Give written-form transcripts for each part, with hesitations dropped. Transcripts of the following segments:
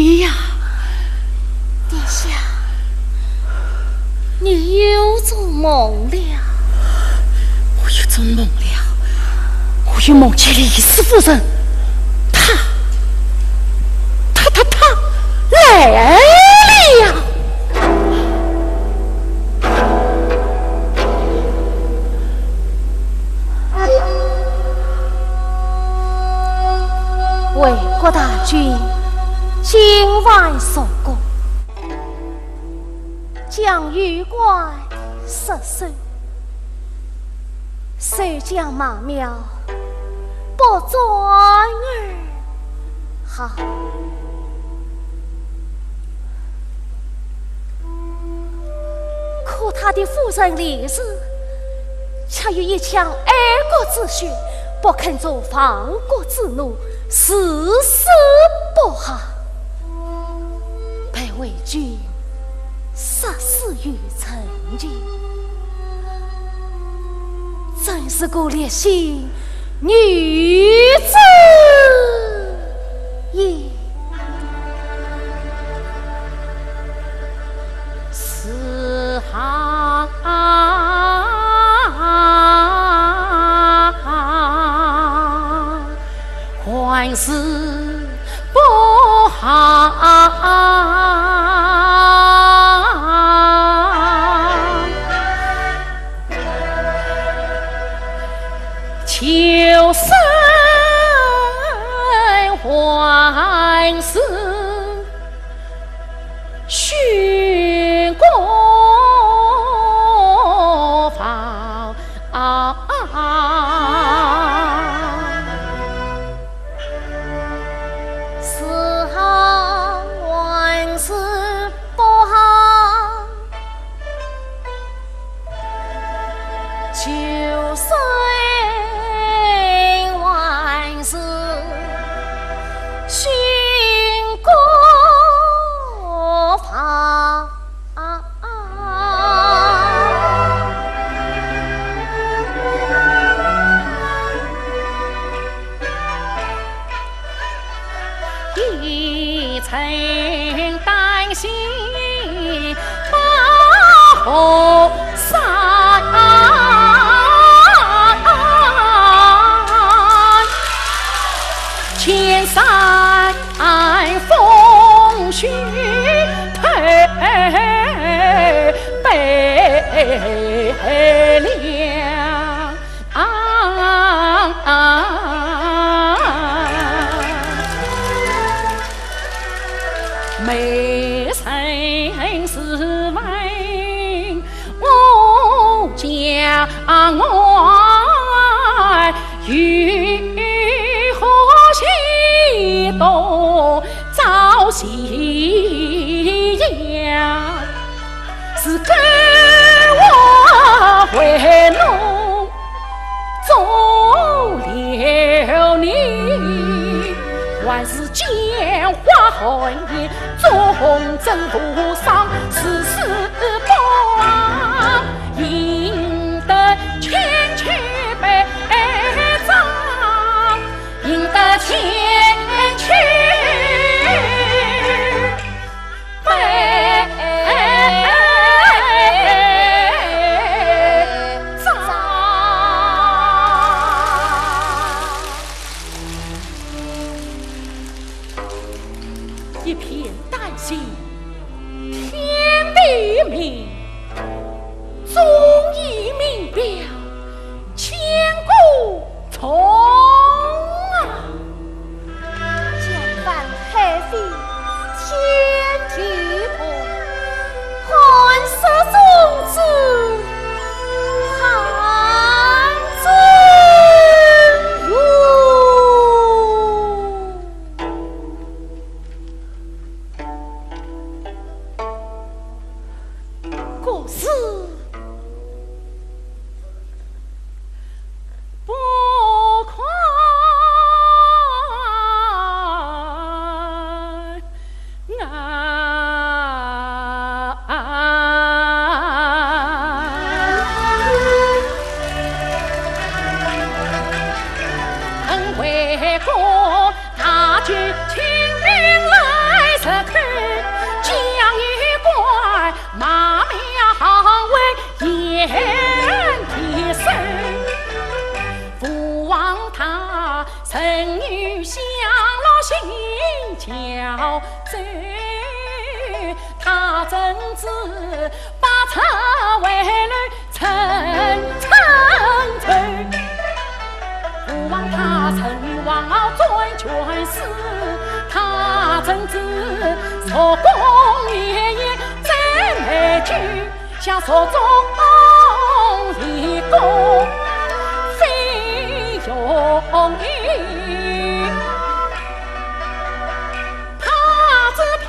你呀，殿下，你又做梦了？我又做梦了，我又梦见李氏夫人，她来了。为国大军今晚收工，将玉冠射收，收将马苗不转儿好。可他的夫人李氏却有一腔爱国之血，不肯做亡国之奴，誓死不下，被伪军杀死于城前，真是个烈性女子也。此行还是不好，求生还是许国法，是好还是不好？求生还是寻国法？一曾担心把后山，千山风雪悲凉。没生是为我将爱与何西东早夕阳，是跟我回路走了你，还是剑花寒夜，纵征途上丝丝不忘，赢得千秋悲章，赢得千秋悲一片丹心，天地明，忠义明表，千古从剑翻海飞天地破，寒舍种子寒真如。可是贞子，把茶为侣成长醉。不枉他曾望转全世，他贞子手工爷爷真美句，像手中一弓飞容易。怕只怕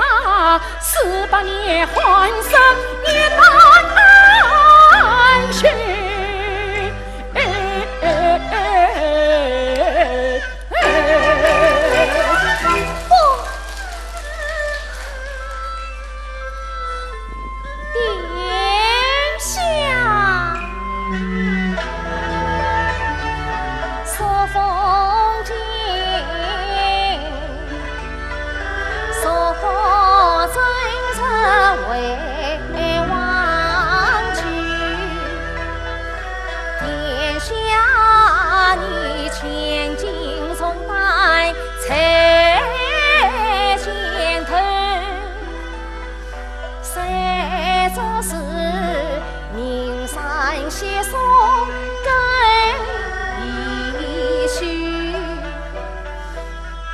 18年换生一难寻。写送根一曲，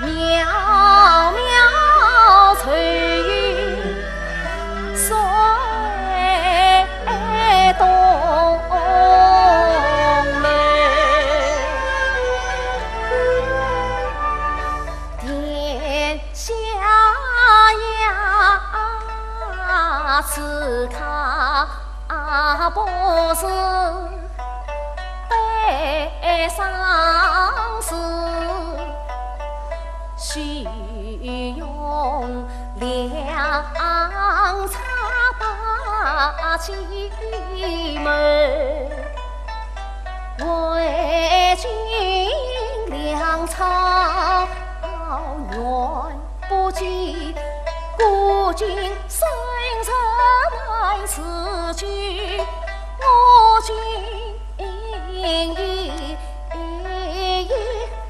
渺渺翠雨随东来，天下呀，此卡不是悲伤事，须用良茶把气门，为君良草远不及，故君生辰乃是君，我君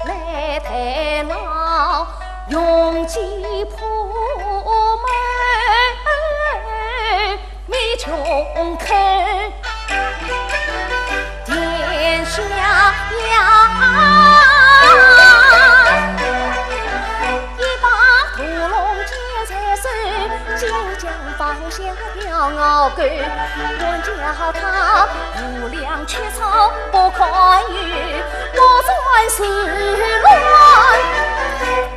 来抬脑，用计破门灭穷寇，天下呀，一把屠龙剑在手，即将放下吊鳌钩，我叫他无良缺草不可与，我转是乱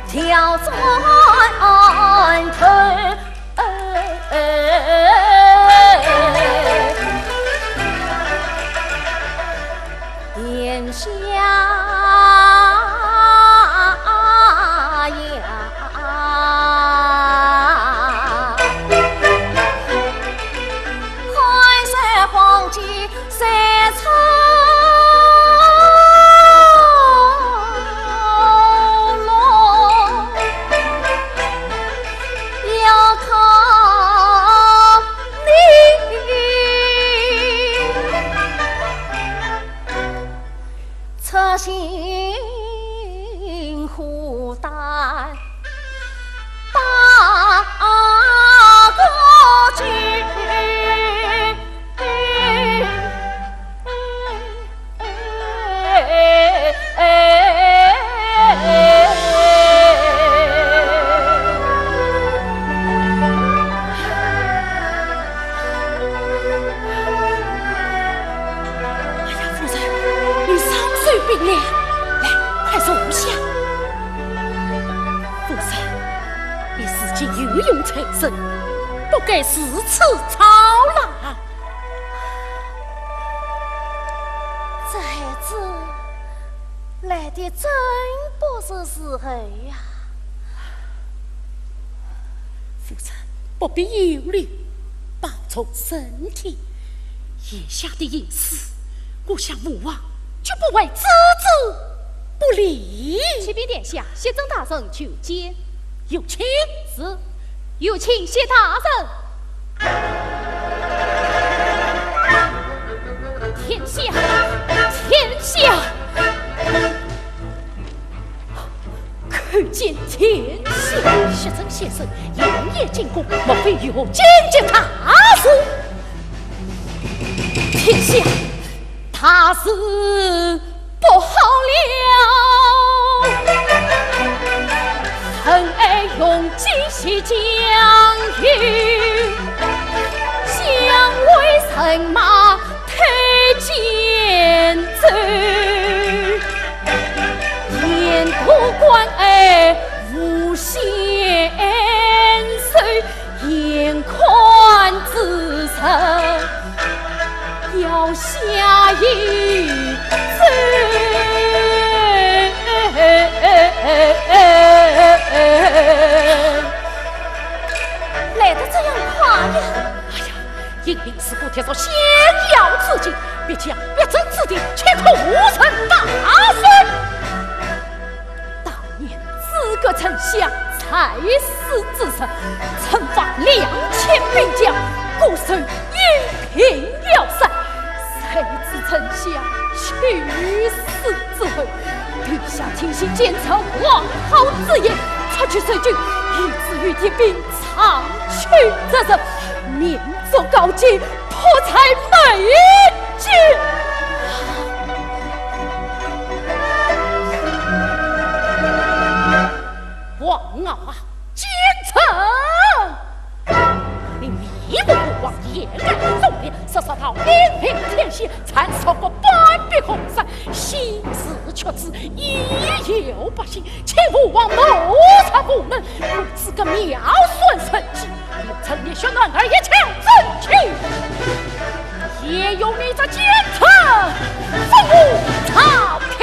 挑转头。天下心虎胆把个军，冰凉，来，快坐下。夫人，你自己有勇才生，不该如此操劳。这孩子来的真不是时候呀。夫人，不必忧虑，保重身体。眼下的隐私，我想母王绝不会置之不理。启禀殿下，谢曾大人求见。有请。是，有请谢大人。天下，天下，可去见天下学生先生，夜夜进宫，莫非与我见见他是？天下，他是不好了，臣爱用计袭将军，将为神马推荐走。沿途关爱无限手，眼宽自守，要下一走。来得这样快呀！哎呀，因领事部贴说先要自尽，别将别争此地，且可无成大事。当年资格丞相才死之身，曾发2000兵将，固守阴平要塞。谁知丞相去世之后，陛下听信奸臣王后之言，察去水军，以至于铁兵长驱直入，免遭告诫，破财美绝。王敖啊，奸臣！你迷目不忘，掩盖重点，杀到阴平天下，残杀过半壁红山，昔时却知一有不行，且不枉谋察无能，如此个妙算神机，有臣烈血男儿也强争取，也有你这奸臣负朝廷。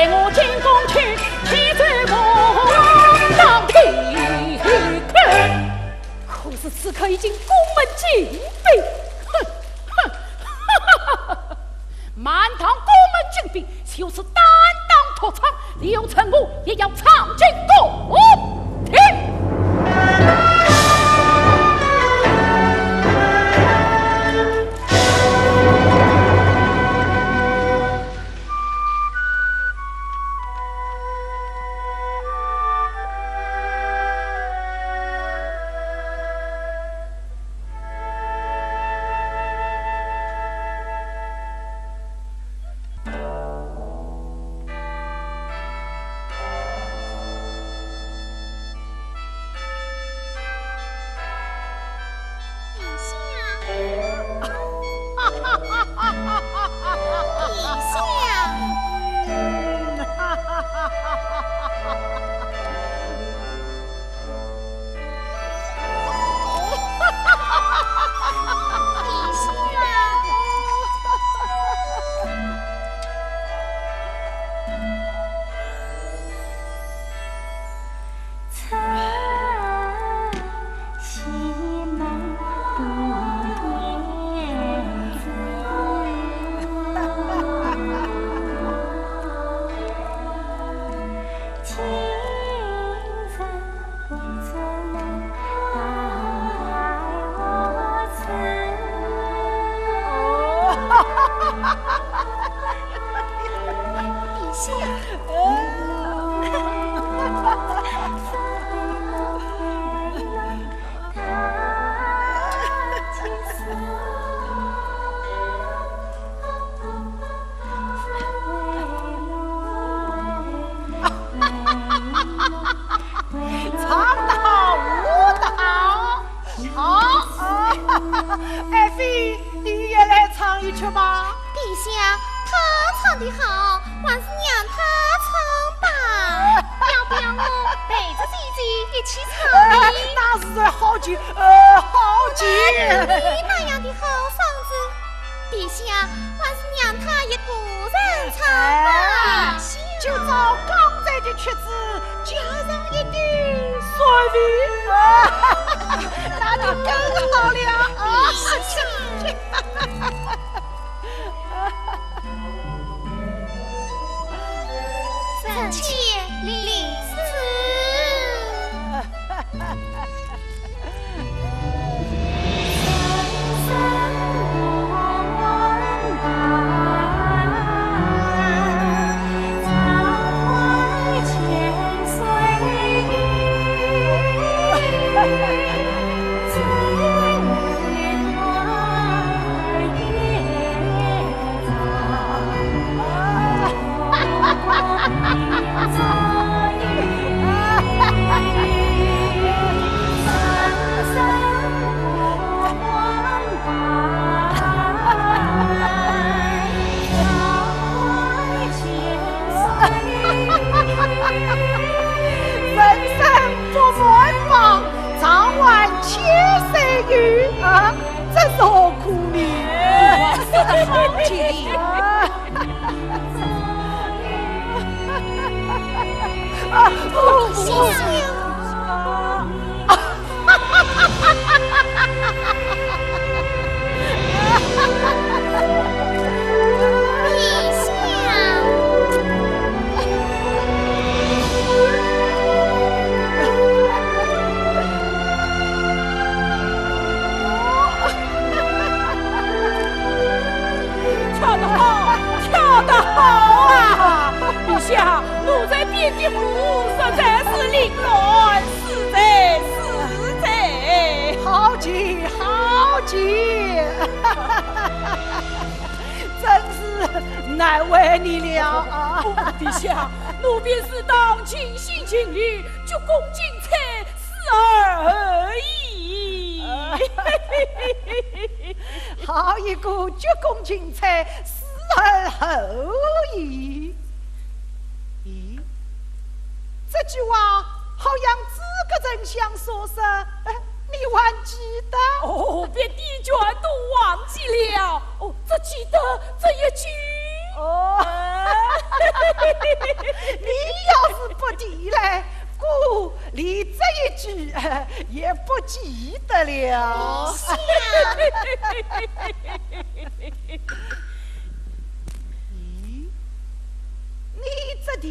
我进宫去，替罪我当替客。可是此刻已经宫门紧闭，满堂宫门紧闭，就是担当脱场，刘成武也要唱进宫廷。爱妃，你也来唱一曲吧。陛下，他唱得好，还是让他唱吧。要不要我陪着姐姐一起唱呢？那是好极，好极。你那样的好嗓子，陛下还是让他一个人唱吧。就照刚才的曲子加上一点水味，那就更好了。臣妾领旨。三生人生不满榜，早晚千岁雨啊！真是何苦呢？好听。跳得好，跳得好啊！陛下，奴才编的舞实在是凌乱，实在。好极，好极，真是难为你了啊！陛下，奴便是当尽心尽力，鞠躬尽瘁，死而已。好一个鞠躬尽瘁，死而后已。咦，这句话好像诸葛丞相所说，你还记得？哦，便地卷都忘记了。哦，只记得这一句。哦，你要是不提嘞，故连这一句也不记得了。咦，你这提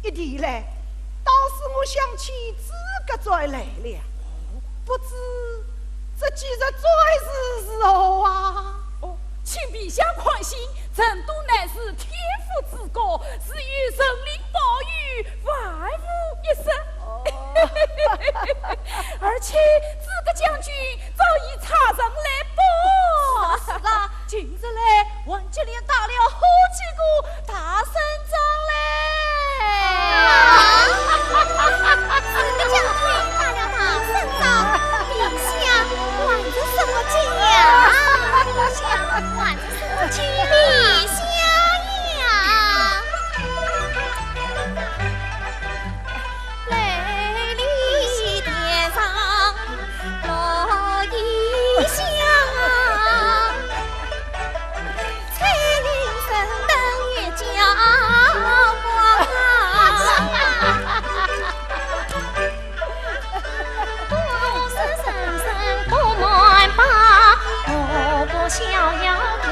一提嘞，倒是我想起诸葛再来了，不知这几日再是时候啊？哦，请陛下放心，成都乃是天府之国，是与神灵保佑，万无一失。而且这个将军早已插上来报。是啦，今日来王吉连打了好几个大胜仗嘞。这个将军打了大胜仗，陛下玩着什么劲呀？陛下玩着什么劲？陛下呀！雷厉电上落异响，彩云升登月交光。都是声声不满吧，我不逍遥过。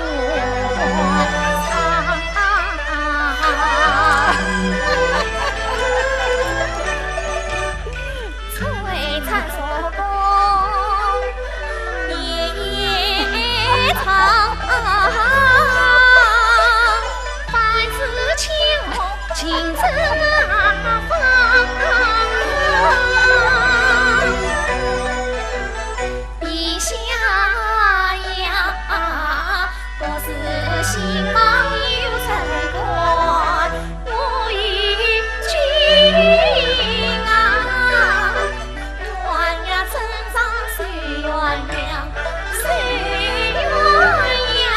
璀璨曙光夜长，凡是青红尽是那方。陛下呀，我是心忙有成官，我与君啊，冤呀身上谁鸳鸯，谁鸳鸯。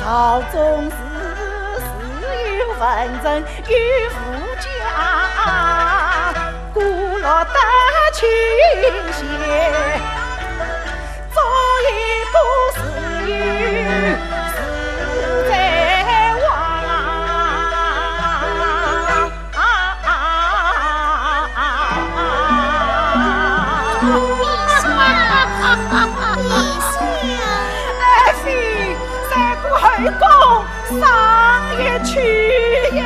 朝中事事有文人与夫家，古老得清闲，早已不是有实在望。爱妃，三顾后宫上一去耶！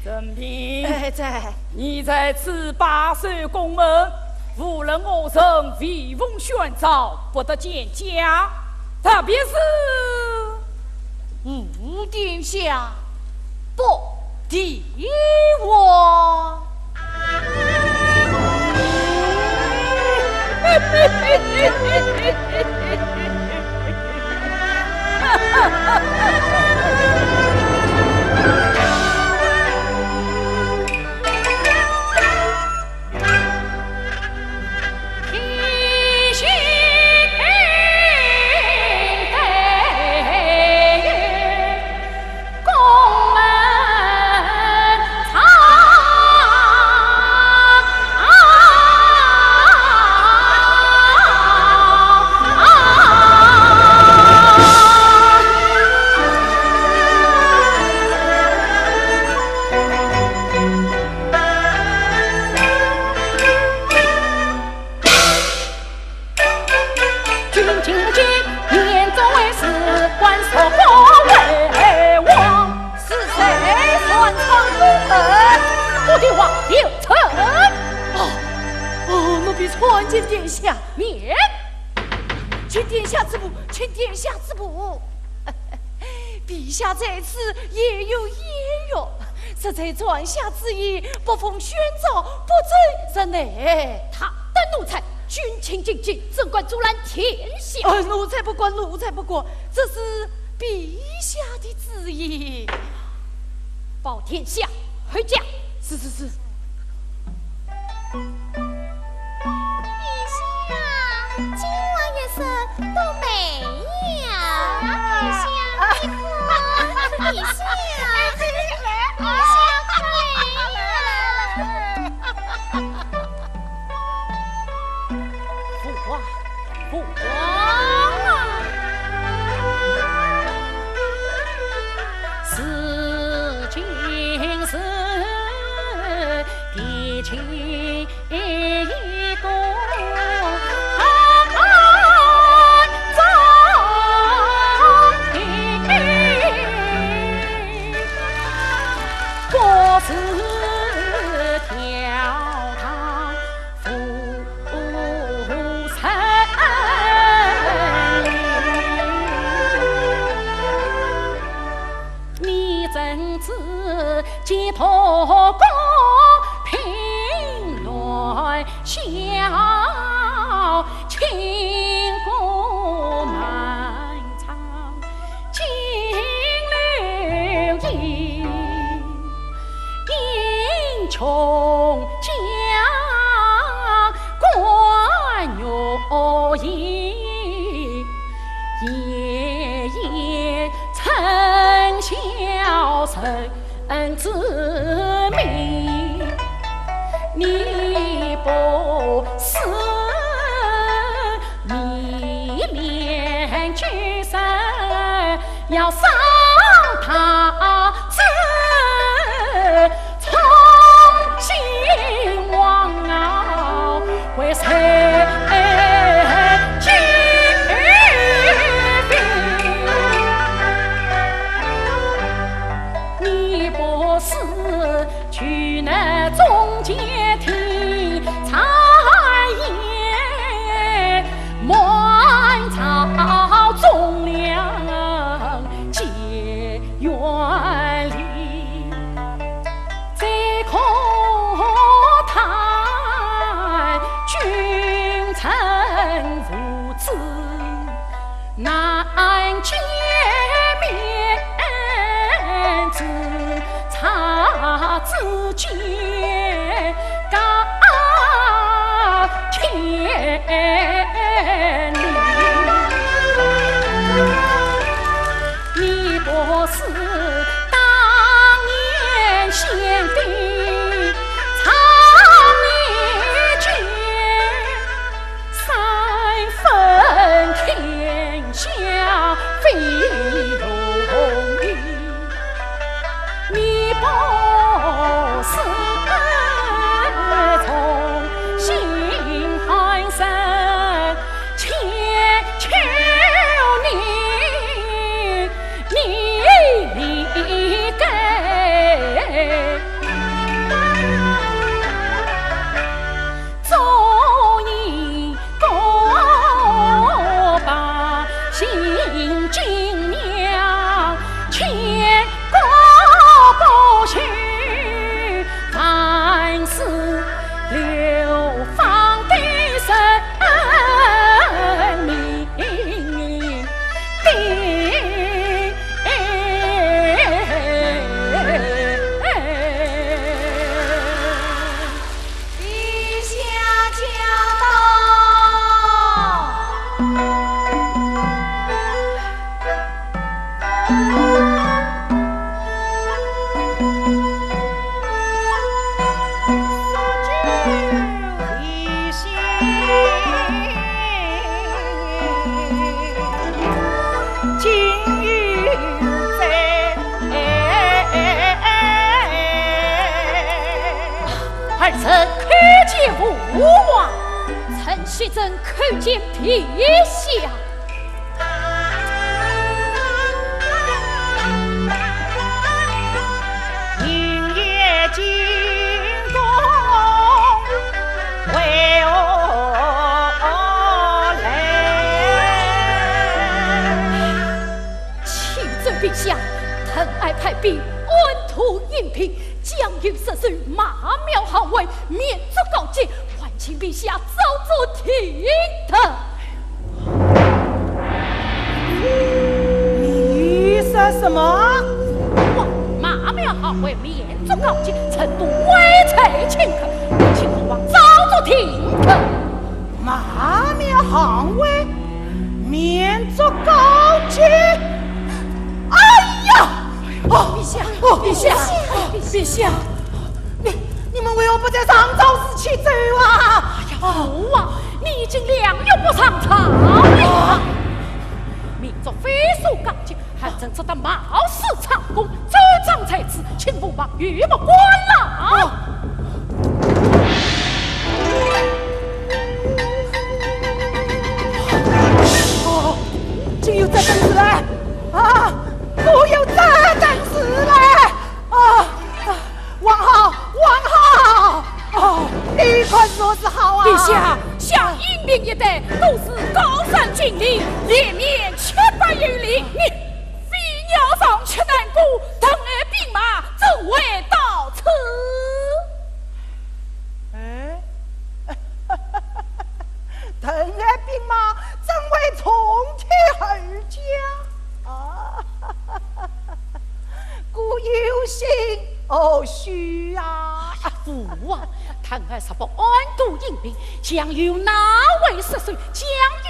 郑平，在你在此把守宫门，无论我曾威风宣召，不得见家，特别是吾殿下不敌我。参见殿下，免，请殿下之步，请殿下之步。陛下在此也有言语，实在传下之意，不奉宣召，不准入内。他的奴才军情尽尽，怎管阻拦天下？奴才不管，奴才不管，这是陛下的旨意。报天下，回家。是。今晚月色多美呀！陛下，你看，陛下，父皇，是今是地亲公。街头公平乱笑，情歌漫长金流音，英雄将关若意，夜夜曾消沉之命，你不是里面居身，要伤他子从心往啊，为谁？去那中间听彩烟，满朝忠良结怨离，之间感天理。你不是当年先帝长命君，三分天下非容易。你不是从心寒生，千求你理给。做一个把新金娘，千个不许，凡是流放的生命的。陛下驾到。儿臣看见父王，臣须怎看见陛下？明夜进宫为我来，启奏陛下，thần爱派兵安土应聘，将有实属马苗行为，免足告诫，还请陛下早做停当。你说什么？我马苗行为免足告诫，臣不威贼请客，请父王早做停当。马面行为免足告诫。哎呀！陛下，陛下，陛下，你们为何不在上朝时起奏啊？父王，你已经两月不上朝了。民族非所告诫，还真值得冒死长功，周章才子，请父王予不关了。竟有这等事来啊！我有这等事来啊！王好，王好！哦，你快说是好啊！陛下，像英兵一代都是高山峻岭，连绵700余里，你飞鸟上去难过，藤儿兵马怎会到此？哎，藤儿兵马怎会从天而降啊？故有心而许啊！父王，唐儿实不安度应兵，将有哪位实属将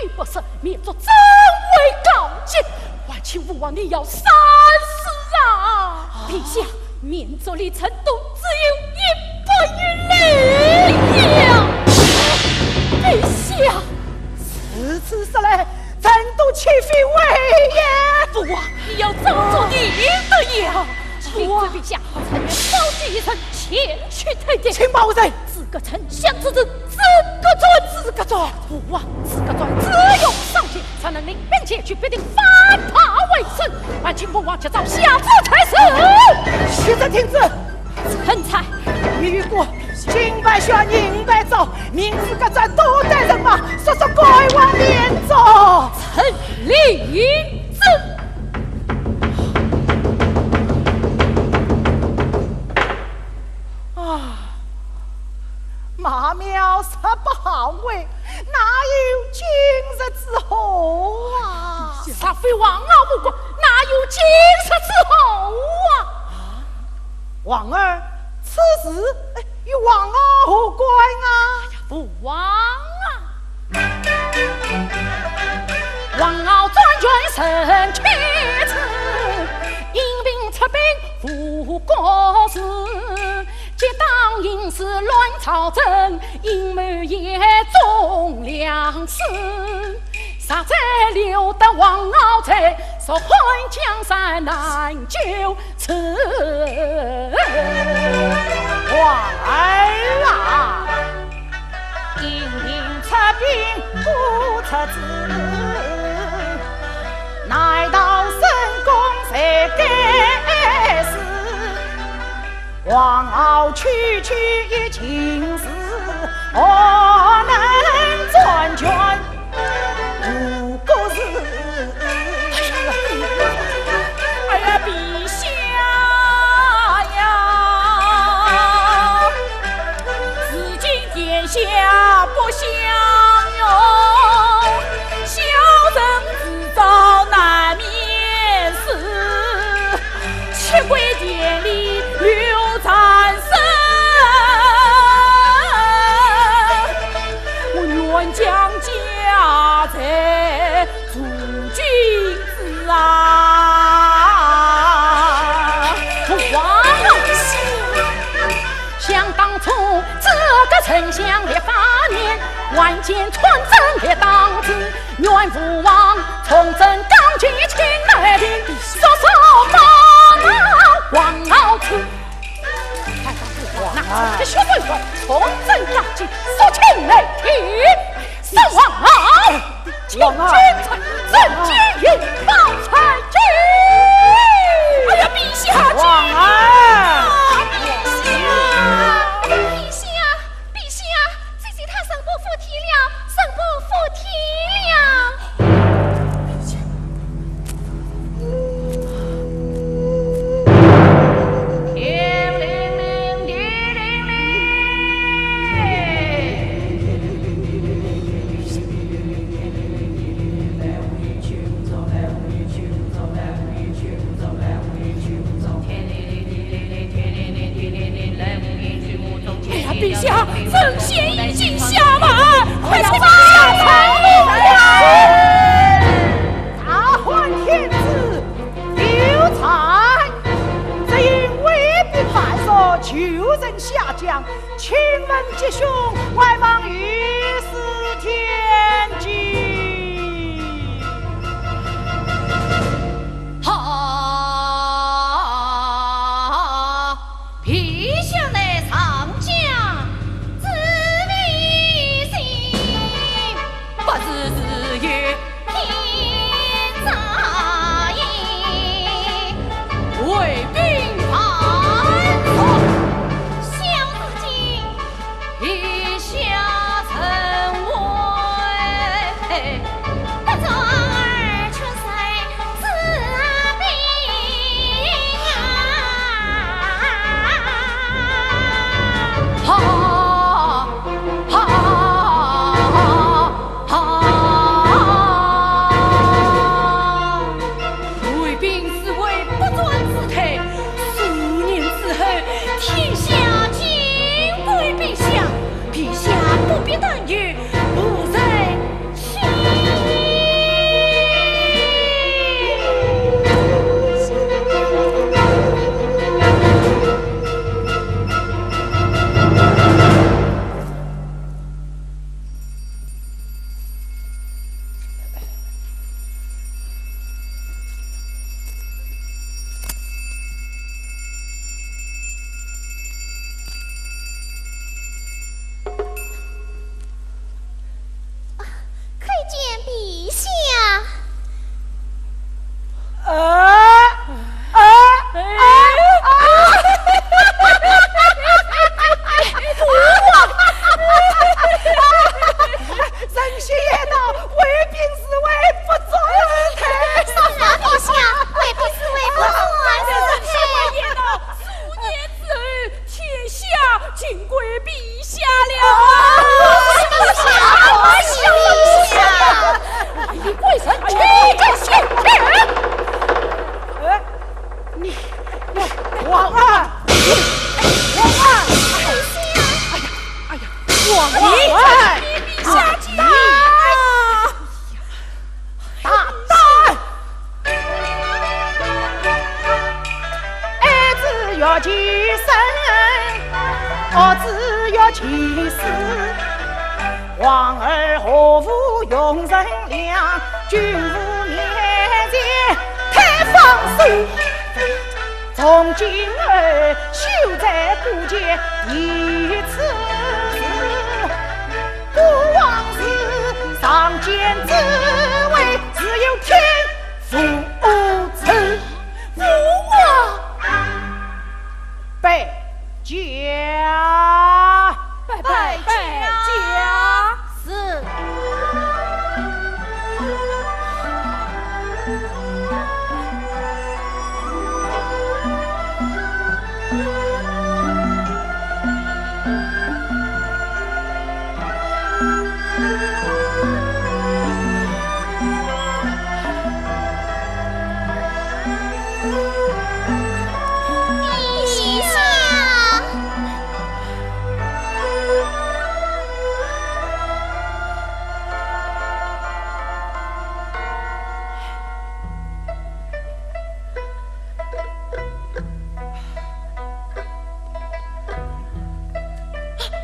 予不赦，免作真为告诫。还请父王你要三思啊！陛下，免族离成都只有100余里呀！陛下，此次说来，成都岂非为也？父王，你要早做你的呀！禀奏陛下，臣愿召集一臣前去推荐。请保人，资格丞相之子，资格准。父王，资格准，只有上级才能领兵前去，必定反他为胜。还请父王就照下旨才是。学着听旨。臣才如果金白选银白走，明知个战多带人马，说说改往免走。臣领旨。马苗18行为，哪有今日之后啊？煞非王儿无关，哪有今日之后啊？王儿，此此事与王敖何关啊？父王啊，王敖专权神缺此，引兵出兵护国事，结党营私乱朝政，阴谋也中粮食。杀贼留得王敖在，说换江山难救此。王儿啊，引兵出兵不出子，乃道神功才该死。王敖区区一情事，何能专权？不过是，哎呀，陛下呀，紫金殿下不相容，小人自招难免死，七贵殿里留残生，我愿将家财助君子啊！王想当初这个丞相烈发年，万箭穿针烈当子，愿父王从征刚去请来兵，说说把王敖此。这学会说从征刚去，说请来兵，是王敖，请君臣朕接应报才军。哎呀，陛下，王儿。陛下，这是他上伯附体了，上伯附体了。天灵灵，地灵灵。哎呀，陛下，圣贤已经下马，快请陛下参路呀！大换天子刘禅，只因未必派所求人下将，请问吉凶，外望御史天机。陛下乃上将，自为心，不知是有天在意，为兵犯错，小子今陛下曾为不做儿出塞自病啊！哈为兵是为不专之态，数年之后，天下尽归陛下，陛下不必担忧，不在其。窥见陛下，人心也道，为兵是为不专才。是啊，陛下，未必是为不专之态。也道数年之后，天下尽归陛下了。陛下，陛下，你贵神去朕先去。王二，王二。王你陛下急！大胆！儿子要其生，儿子要其死。皇儿何负用人良，君父面前太放肆。从今儿休在顾家一次孤王子上见之位，只有天父子。父王拜驾，拜驾。是。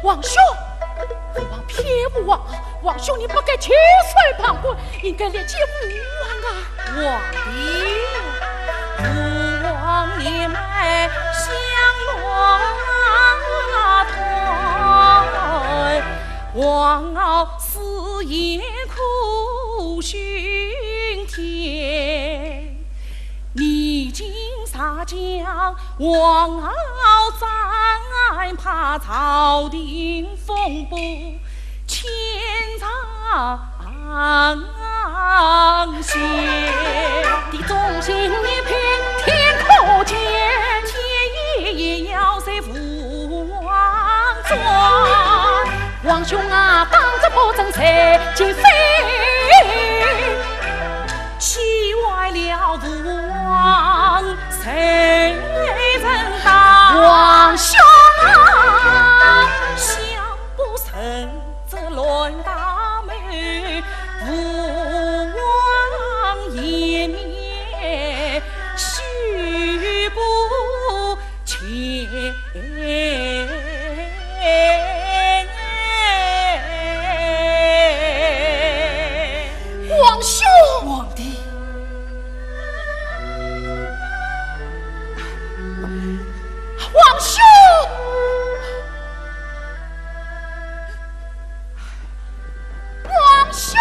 王兄，父王偏不王，王兄你不该轻率旁观，应该连接父王啊！王弟，父王年迈相乱退，王敖死也苦熏天。历经杀将，王敖再怕朝廷风波，千丈险。的忠心一片天可见，天也要随父王转。王兄啊，当着不正才今非，气坏了父王，谁人当？王兄啊，想不成这乱大妹，父王颜面须不前。王兄，皇帝，王兄，王兄，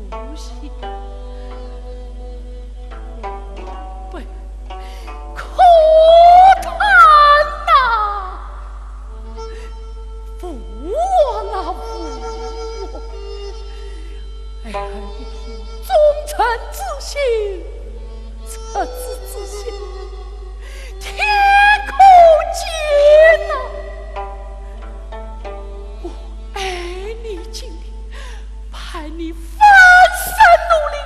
可惜，不可叹呐！父王啊，父王！哎，忠臣之心，臣子之心，天可见呐！我爱你今天，盼你翻身努力。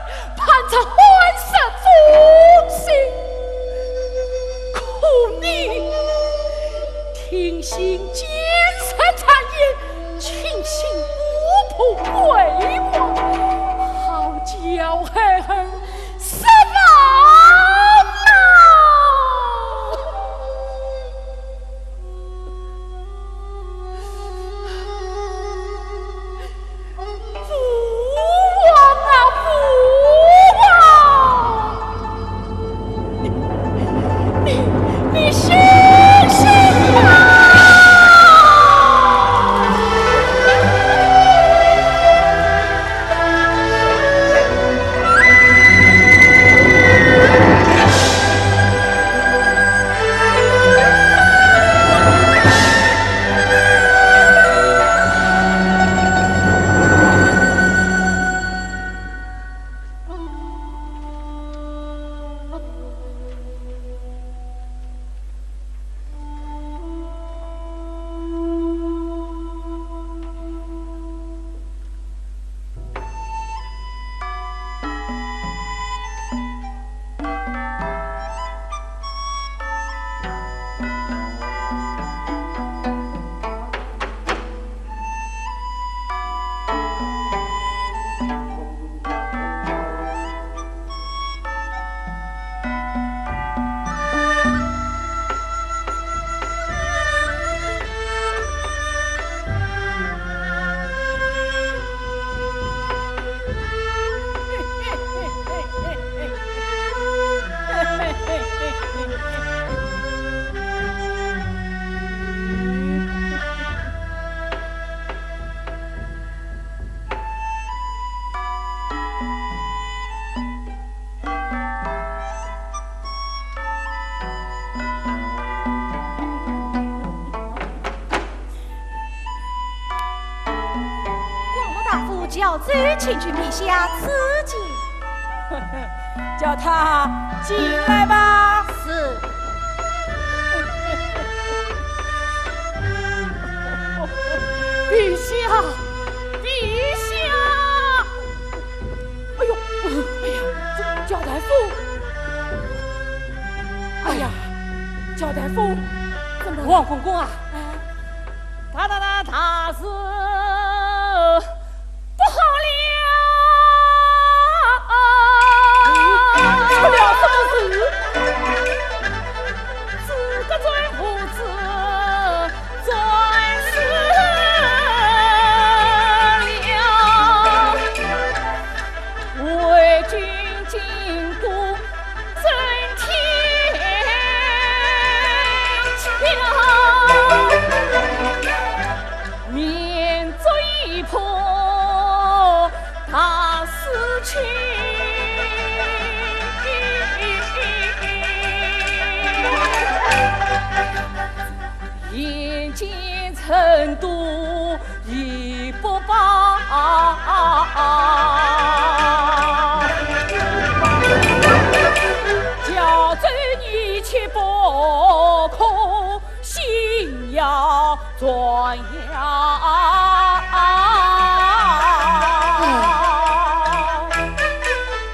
父叫走，请去陛下赐见。叫他进来吧。是。陛下，陛下！哎呦，哎呀，焦大夫！哎呀，焦大夫，怎么？王公公啊，他是不好了，出了什么事？这个准胡子转世了，为君进都升天桥，面追破他死去。眼见成都已不保，叫朕一切不可，心要转呀。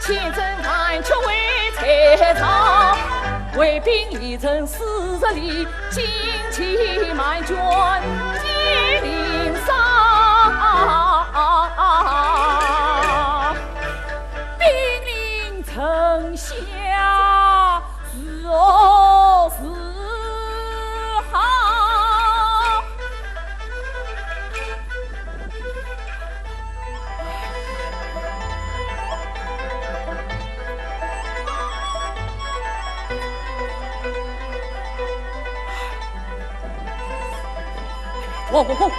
千真万确为才草，为兵一程40里，旌旗满卷接领上，兵临城下是哦是好。王公公，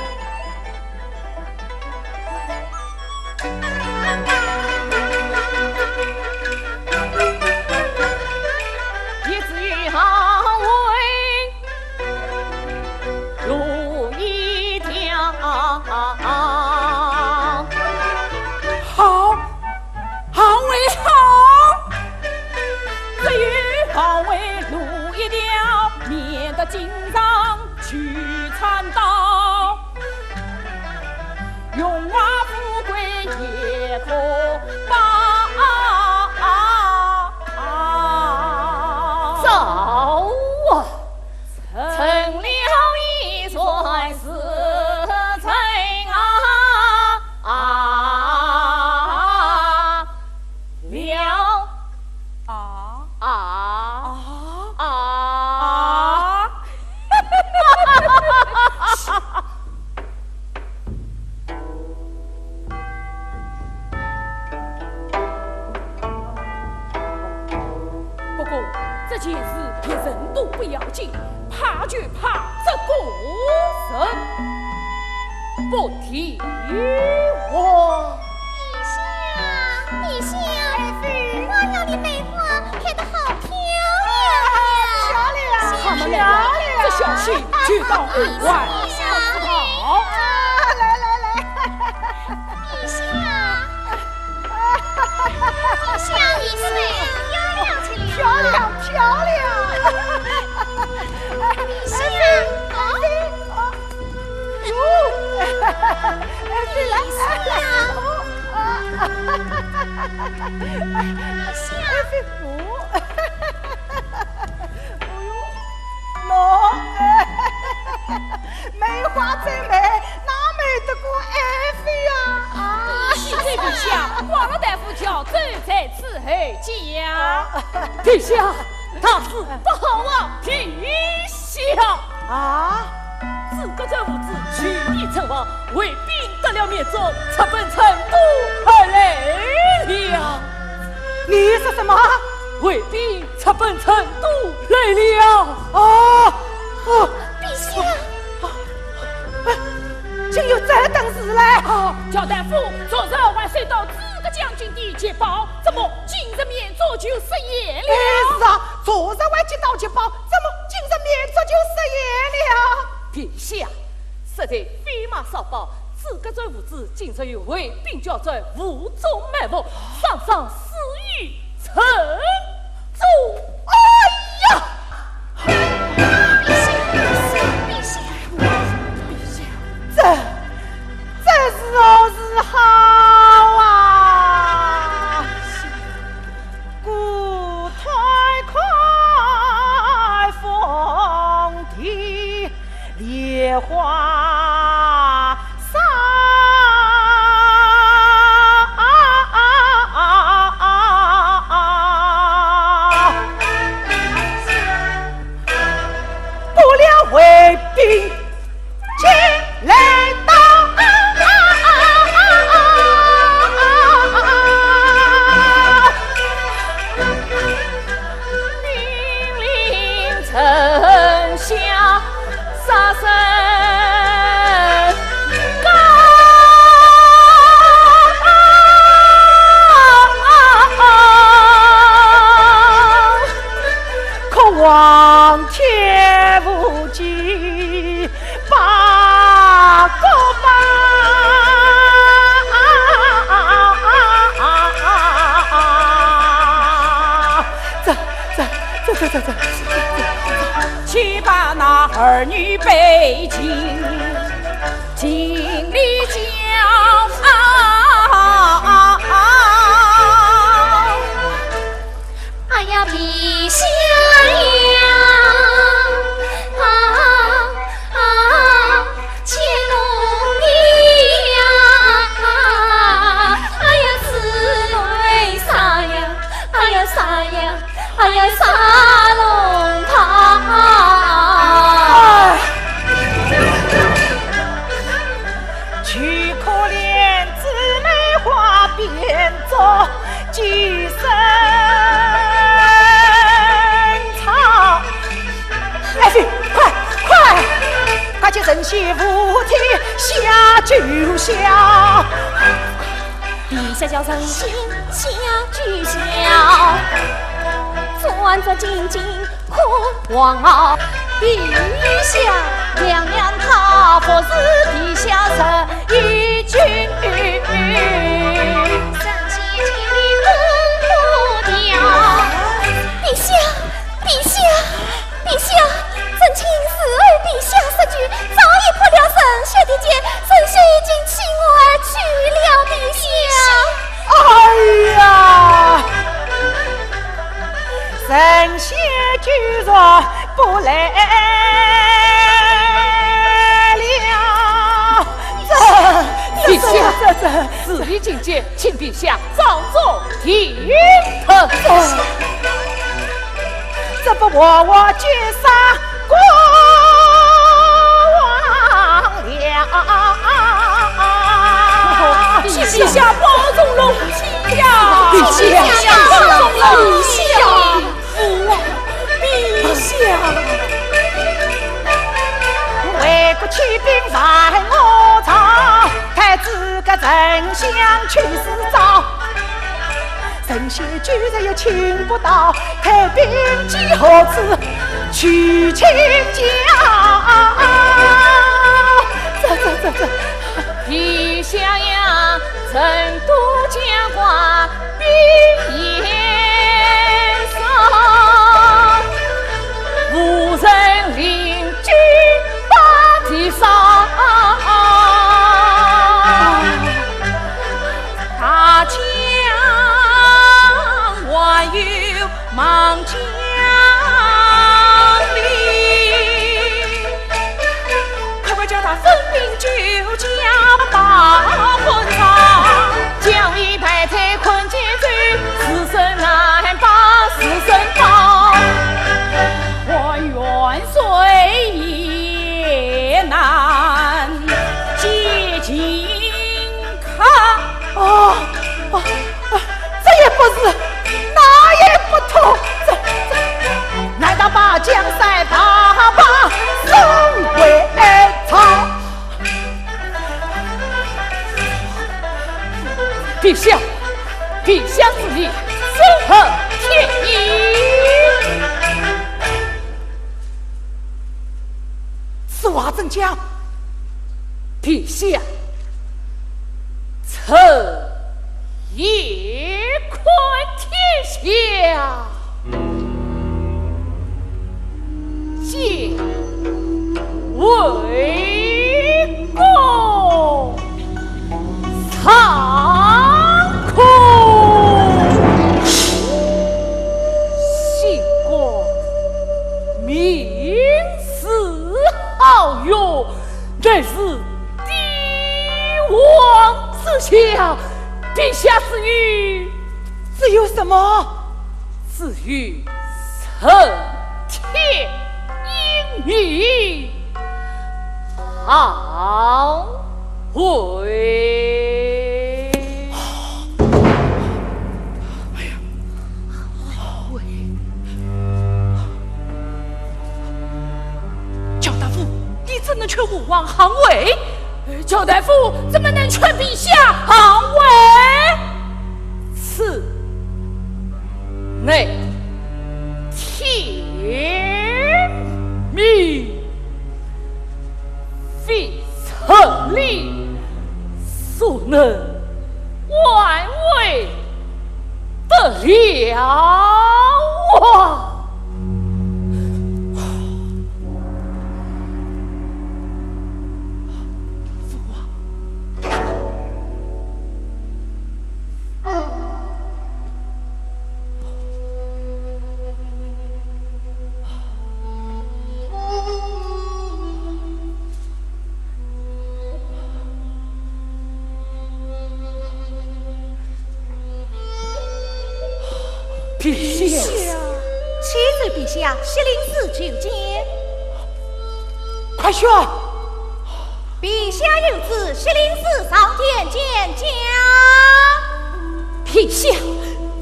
一子与好为路一条，好为好，只与好为路一条，免得经常去参道，荣华富贵也可报。走啊，成了一算是成不过这件事也人多不要紧，怕就怕这个人不听我。陛下，我让你梅花开得好漂亮，他们两个这消息去到户外，好。陛下一岁漂亮起来，漂亮。陛下，梅花再美，哪美得过爱妃啊！现在陛下，王老大夫叫朕在此后讲。陛下，大事不好啊！陛下啊！自个这物子取义成王，为兵得了面奏，直奔成都而来了。你说什么？卫兵直奔成都来了。陛下，竟有这等事嘞！焦大夫昨日晚睡到这个将军的捷报，怎么今日面奏就失言了？是啊，昨日晚接到捷报，怎么今日面奏就失言了？陛下，实在飞马少报，自个在无知，今日有会，并叫在无中埋伏，上上死于城中。哎呀！这时候是好啊！古台快风啼，烈花洒。不料卫兵进来到。丞相杀身高，可望天无极，把个把。这，去把那儿女背进井里江。哎呀，陛下呀！且奴婢呀！哎呀，此为啥呀？哎呀，啥呀？哎呀，沙龙堂！去可怜姊妹花变作寄生草。来去，快去正西扶梯下酒香。陛下叫臣心下聚笑。转转紧紧可望啊！陛下，娘娘她不是陛下神一句。三七千里奔不掉。陛下，朕亲自为陛下设局，早已破了神血的结，神血已经请我而去了，陛下。哎呀！神仙居然不来了，陛下，事已境界，请陛下早做天堂。这不我绝杀国王了。陛下保重龙体呀！陛下保重龙体呀！父王，陛下，为国起兵犯我朝，太子个丞相去世早。神仙居然也请不到，太兵几何子去请教？这，陛下呀，成都将官兵严守，无人领军把地上。大将万有忙将领，快叫他分兵救驾把婚场，将一派在困境中，死生难把死生保。我元帅也难接近看。这也不是，那也不同，难道把江山大把送回朝？陛下之意，收合天意。此话怎讲？陛下，臣也宽天下，见为公，仓库姓国名士好友，乃是帝王之相。陛下赐予，只有什么？赐予承天英明，好为。焦大夫，你怎能劝我王行为？焦大夫怎么能劝陛下行为？此乃天命，非臣力所能挽回得了啊！陛下，启奏陛下，西陵寺求见。快说！陛下有旨，西陵寺上天见驾。陛下，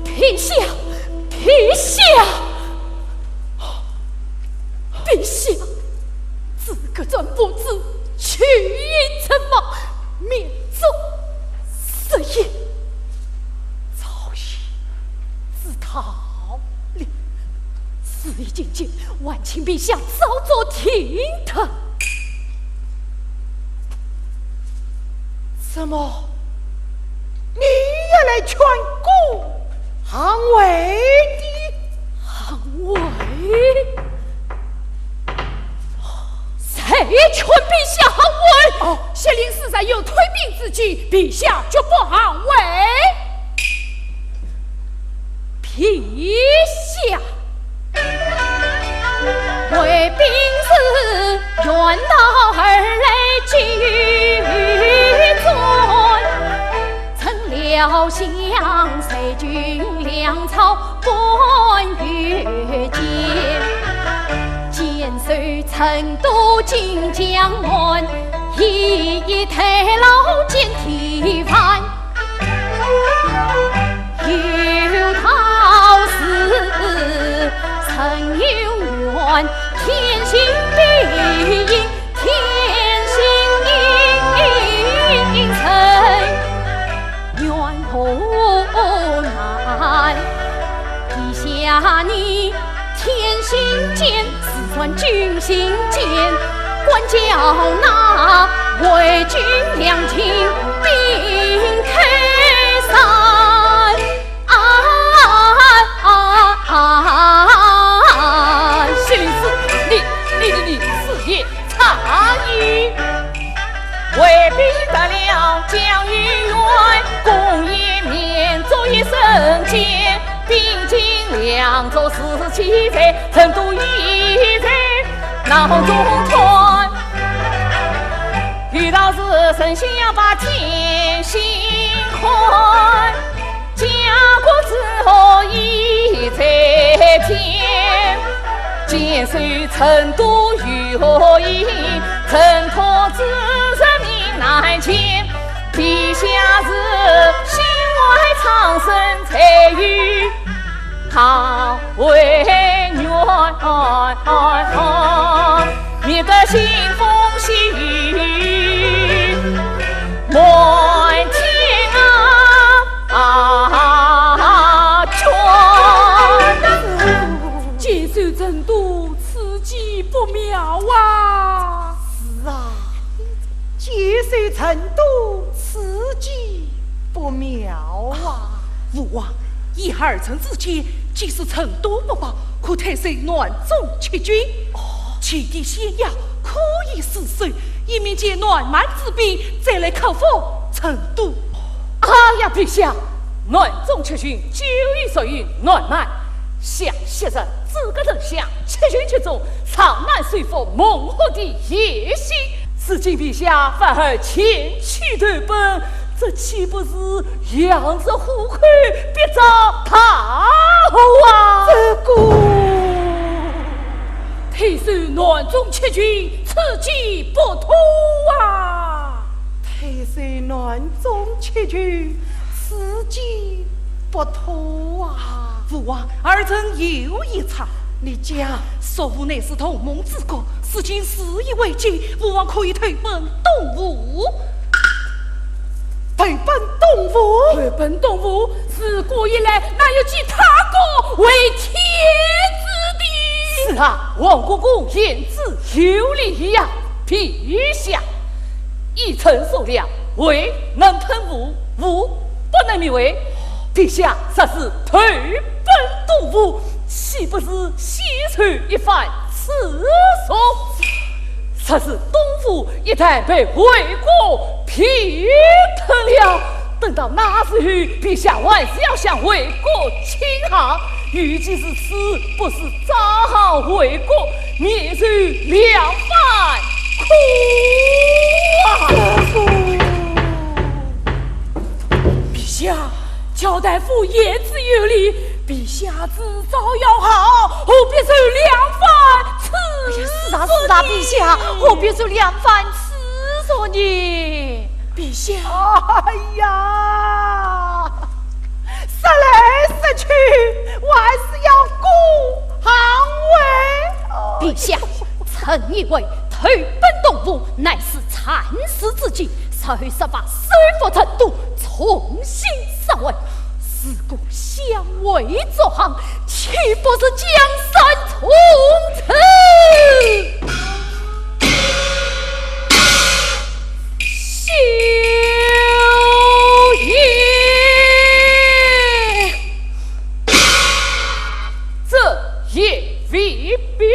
陛下，陛下，陛下，自个转不知去因怎么免奏色言，早已自讨了。此一件件，万请陛下稍作停腾。什么？你也来劝顾行为的？行为？谁劝陛下行为？哦，谢灵寺上有退兵之计，陛下绝不行为。陛下，为兵士远道而来举尊，曾料想随军粮草关越间，剑随成都进江门，一退老见提翻。有道是曾有缘，天心必应，天心应曾缘何难？陛下你天心间，事传君心间，管教那为君两情并开山。谢灵司，你此夜差矣，为兵得了将于远，共一面奏一声剑，并尽两州四七贼，成都一贼脑中团。遇到是神仙要把天心宽，家国之后已在天，剑随成都与何意，挣脱之人命难牵。陛下是心外苍生才与好为缘，免得腥风细雨满天剑随成都，此计不妙啊！是啊，剑随成都，此计父王，以儿臣之见，即使成都不保，可退守南中七军。其地险要，可以试水，以免借南蛮之兵再来克服成都。哎呀，陛下，南中七军就已属于南蛮，想昔日诸葛丞相七军之中，长难说服孟获的野心。如今陛下反而前去投奔，这岂不是扬着虎口，别遭大祸啊！这个退守南中七军，此计不妥啊！退守南中七军，此计不妥啊！父王，儿臣有一策。你讲，说父乃是同盟之国，事情事已未尽，父王可以退奔东吴。退奔东吴？退奔东吴，自古以来哪有其他国为天子的？是啊，王国公言之有理呀，陛下。以臣所料，魏能吞吴，吴不能灭魏。陛下实是退奔东吴，岂不是西传一番此说？这是东吴一旦被魏国平吞了，等到那时候，陛下还是要向魏国请降。预计是此，不是早好魏国，灭除两番苦啊！陛下，焦大夫言之有理，陛下自早要好，何必受两番刺？是啊是啊，陛下，何必受两番刺说呢？陛下，哎呀，说来说去，我还是要顾行为。陛下，臣以为退奔东吴乃是残时之计，才会设法收复成都，重新上位。自古相为作行，岂不是江山从此？休也！这也未必。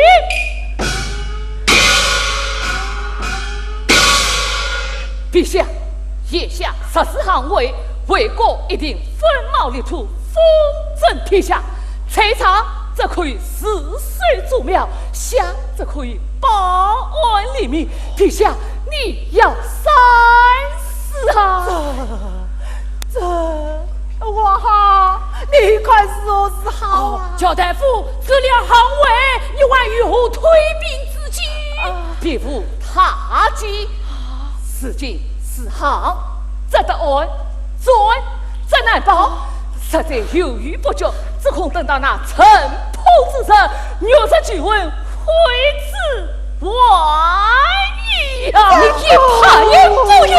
陛下，眼下实施行为，魏国一定分毛立土，风震天下。财长则可以死水筑庙，乡则可以保安黎民。陛下，你要三思啊！这我好，你快说是好啊！焦大夫，这两行为，你还如何退兵之计？别无他计。事情是行，则得安；转则难保。实在犹豫不决，只恐等到那城破之时，若是举问，会之万一啊！你也怕也不允。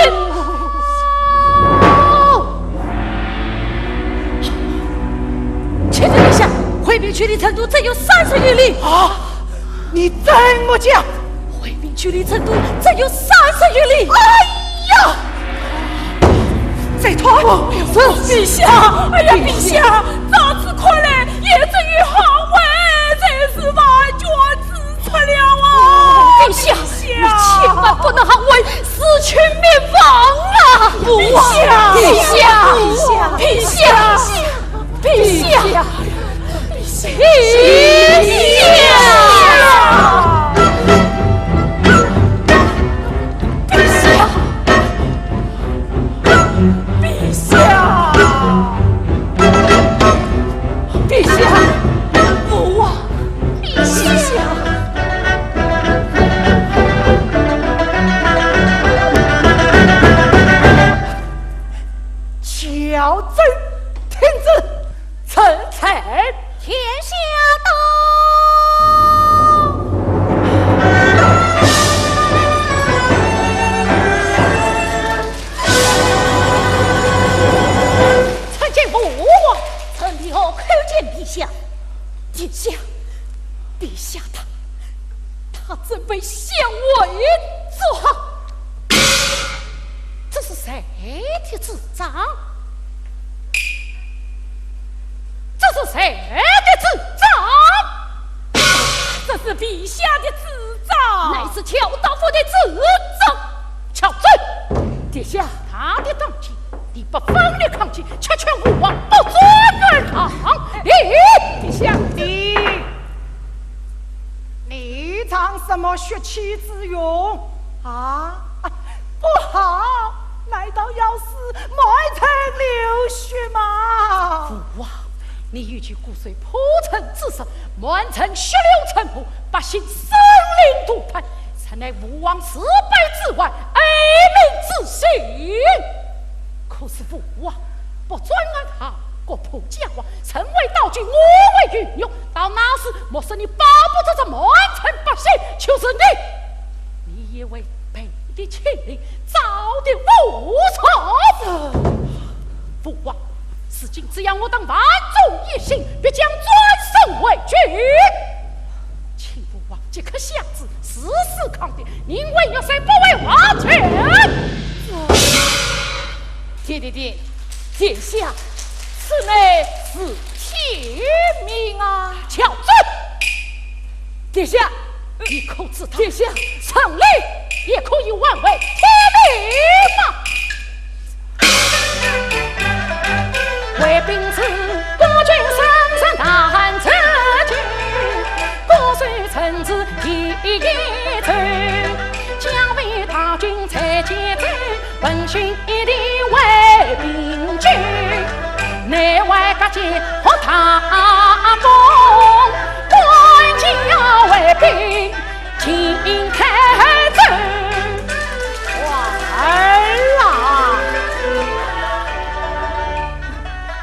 且等一下，回兵距离成都只有30余里。啊！你怎么讲？回兵距离成都只有30余里。哎呀！再拖！陛下，哎呀，陛下，这次快来，也至于好为，真是完全自出了啊！陛下，你千万不能行为，死去灭亡啊！陛下，陛下，陛下，陛下，陛下，小朕听旨，臣才天下参见父王，臣替后叩见陛下。殿下，陛下他准备向我作好，这是谁的主张？谁的智障？这是陛下的智障，乃是乔大夫的智障。乔准，殿下，他的当机，你不锋利抗击，却劝吾王不尊而抗。殿下，你仗什么血气之勇啊？不好！难道要是满城流血吗？父王，你欲取骨髓铺陈之身，满城血流成河，百姓生灵涂炭，才乃吾王失败之外，哀民之心。可是父王不专按他国破家亡，成为道具，我为运用，到那时莫是你保不住这满城百姓，就是你也为背的亲令，早的无错。父王，此今只要我等万众一心，必将转身为君。请父王即刻下旨，时时抗敌，宁为有谁不为王权？殿下，此乃是天命啊！乔准，殿下，你可知道？殿下，城里也可以挽回天命吗？为兵之国君上山难自居，国虽臣子一罪，将为大军才节制，本训一定为兵军，内外各界和他盟，关家为兵，请开奏。儿啊，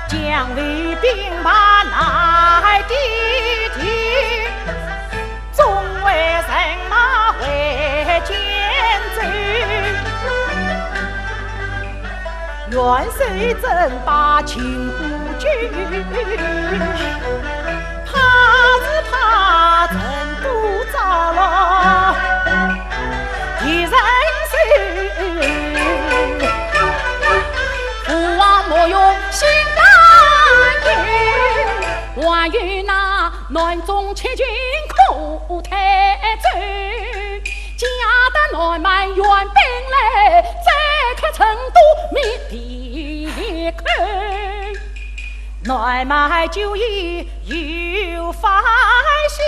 将领兵马来敌敌，众为人马为奸贼，元帅争霸秦胡军，怕是怕成都遭了敌人手，父王莫用心难言，万一那南中七军寇太贼，家的南蛮援兵来，再看成都灭敌寇，南蛮就已有发心，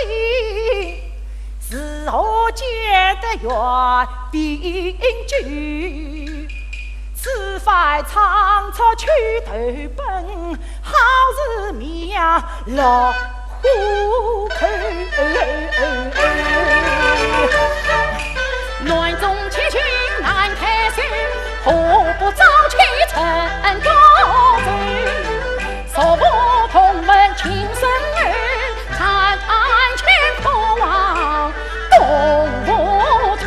是何见得援兵军？此番仓促去投奔，好是命落虎口。南中七军难开手，何不早起趁高奏？所部同门亲生儿，参前可望东吴退。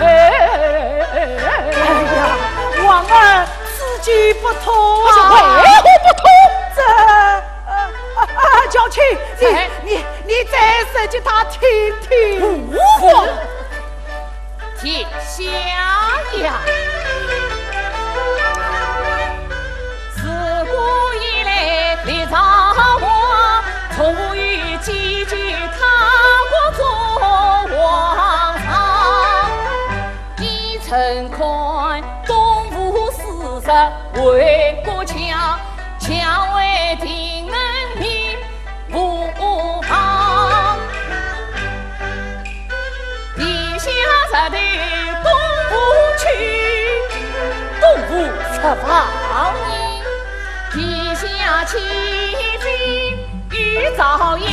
哎呀，王儿此举不妥为何不妥？娇妻，你再说给他听听。殿下呀，自古以来立朝我，从无与几句他国做王朝，一城宽，东吴四十为国强，强为定人民不防。地下才对东吴去，东吴出防营，地下起兵欲遭殃，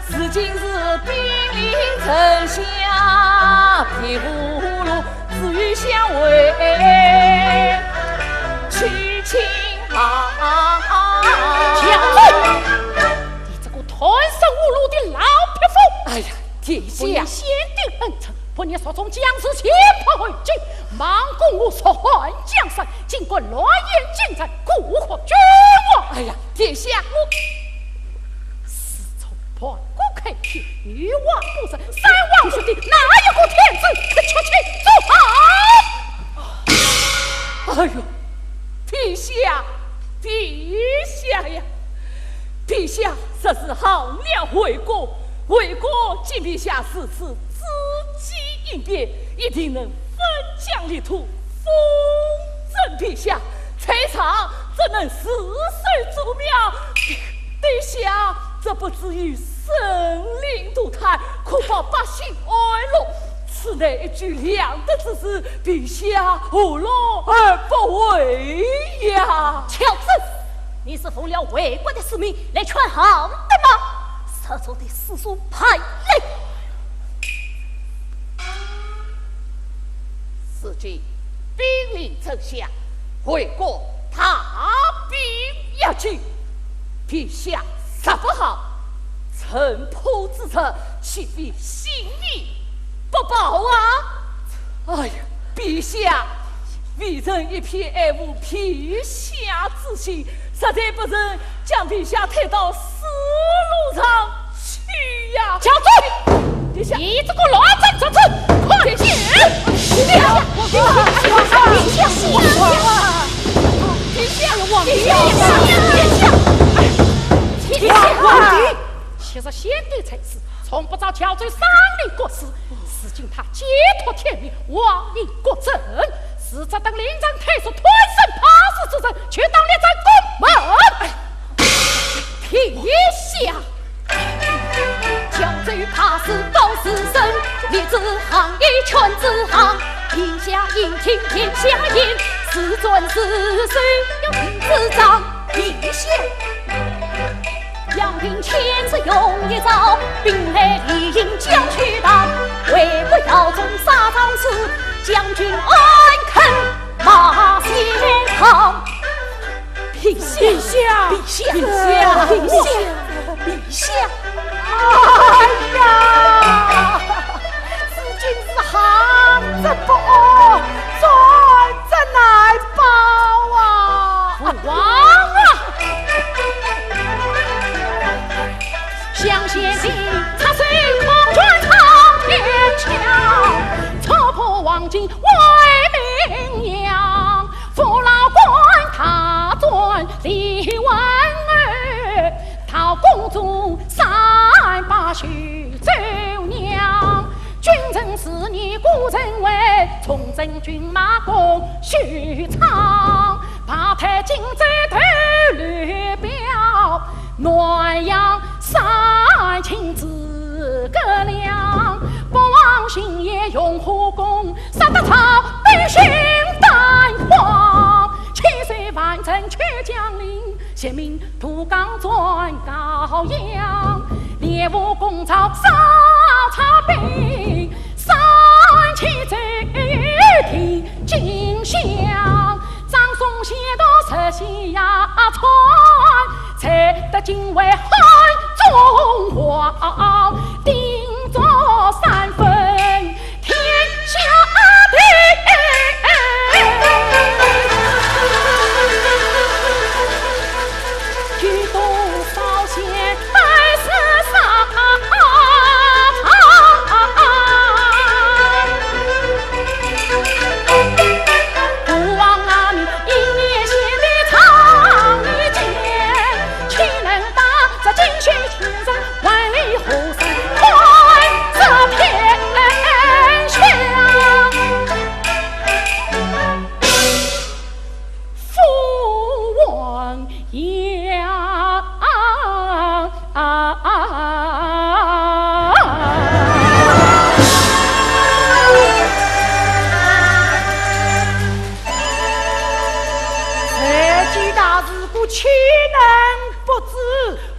如今是兵临城下，皮无路自欲相为，去请将军，你这个团生无路的老匹夫！哎呀，殿下先定恩臣，不念所中将士前仆回军，忙攻我所还江山，经过乱眼进战，蛊惑君王。哎呀，殿下，我是从盘古开天，女娲不生，三王兄弟哪有个天子可出去做好？哎呦，殿下，殿下呀！陛下这是好了回国，为国敬陛下此次知机应变，一定能分疆领土，封正陛下。这场怎能死水逐苗？陛下，这不至于生灵涂炭，恐怕百姓哀乐。此乃一举两得之事，陛下何乐而不为呀？乔治，你是奉了为国的使命来劝好的吗？sở州的世俗派类。此际兵临城下，回国踏兵要去，陛下实不好。城破之策，岂非心意不保啊！哎呀，陛下，微臣一片爱护陛下之心，实在不忍将陛下推到死路上去呀！乔治，陛下，你这个乱政之臣，快去！陛下，其实先帝才是从不遭乔罪伤立国事，如今他解脱天命，亡立国政，是这等临战太守推身怕死之人，却当列在宫门。陛下，乔罪与怕死都是神，立之行一劝之行，陛下应听天下言，是尊是谁要听之章。陛下。杨兵千次用一招，兵来理应将去挡。为国要忠杀张氏，将军安肯马先堂？陛下，陛下，陛下，陛下，陛下！哎呀，此君是行政不阿，专政难保啊！父王啊！向先帝插水空转长天桥，戳破王金为名扬。父老官他尊李万儿，讨公主三把许周娘。君臣4年孤臣为，重征军马共许昌。八抬金贼头吕表，暖阳三秦自葛亮，不忘新业用护工，杀得曹兵心胆慌。7岁完成缺将领，先命土岗转高阳。猎物攻曹烧曹兵，三秦贼听金响。张松写到石溪崖川，才得今为汉中皇，定着3分天下地。举动稍显乃是上。岂能不知？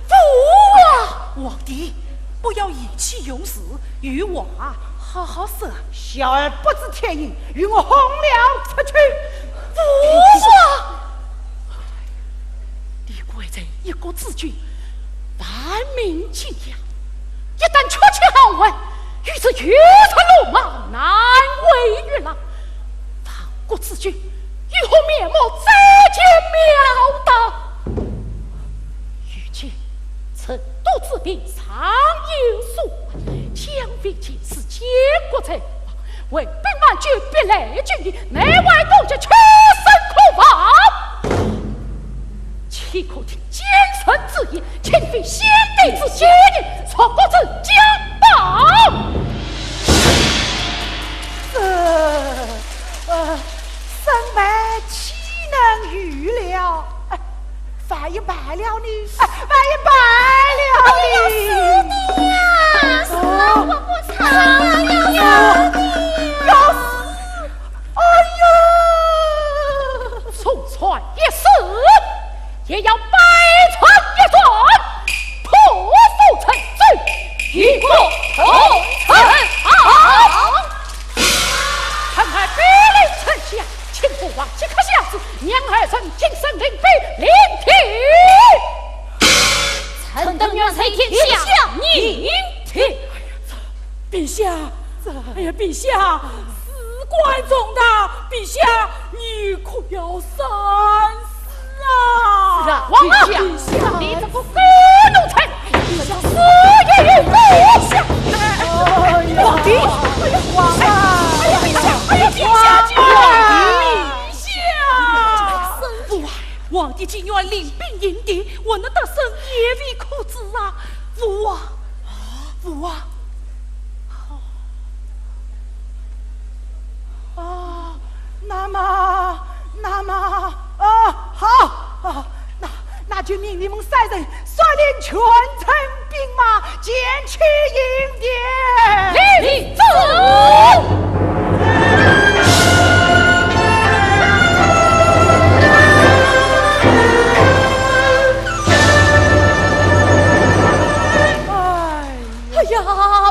父王，皇帝，不要意气用事，与我好好说。小儿不知天意，与我红了出去。父王，你贵人一国之君，万民敬仰，一旦缺其行为，于是越出鲁莽，难为于郎。亡国之君，如何面目再见渺大？如今成都之兵常有所闻，将兵尽是结国才亡，为兵万军必来军营，内外共计全身可防。岂可听奸臣之意，请非先帝之建议，错过之将报。身为岂能预料？万一败了你，万一败了你！师弟呀，死了我不成啊！要死！哎呀！重传一世，也要百传一传，破釜沉舟，一国同城。看看别离丞相，请父王即刻下旨，娘儿臣谨慎领兵，领替。臣等愿随天下宁听。陛下，哎呀，陛下，事关重大，陛下，你可要三思啊！是啊，王啊，陛下，你这个狗奴才，陛下死也与陛下！皇帝，王啊！哎呀，陛下，哎呀，陛下，陛下！父啊，皇帝今愿领兵迎敌，我能得胜也未可知啊！父啊，父啊！啊，那么，好，那就命你们三人率领全城兵马前去迎敌。立正！哎呀，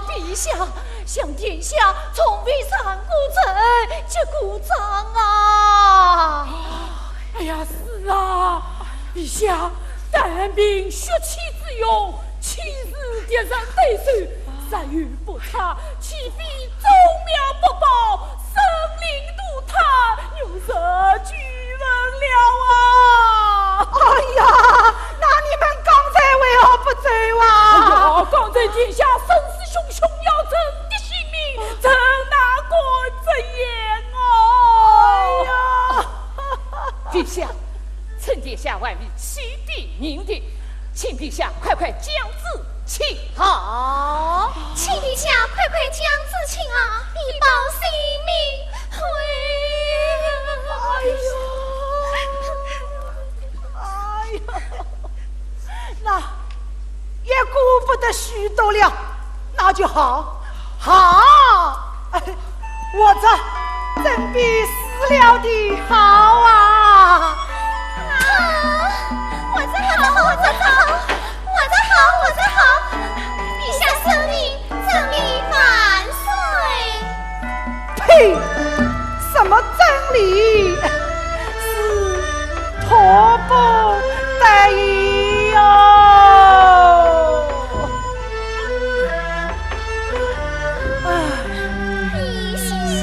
陛下，向天下从未上过臣，这鼓掌啊！哎呀，是啊，陛下，但凭血气之勇，岂是敌人对手？善于不差，岂非宗庙不保，生灵涂炭，有何惧问了啊？哎呀，那你们刚才为何不走哎啊？呀，刚才天下声势汹汹，要朕的性命，朕哪敢直言哦？陛下，臣殿下万里起兵迎敌，请陛下快快将之请好。请陛下快快将之请啊，以保性命。哎呀，那也顾不得许多了，那就好，我这真比死了的好啊！我这好，陛下圣明，真理万岁。呸！什么真理？是迫不得已哟！陛下，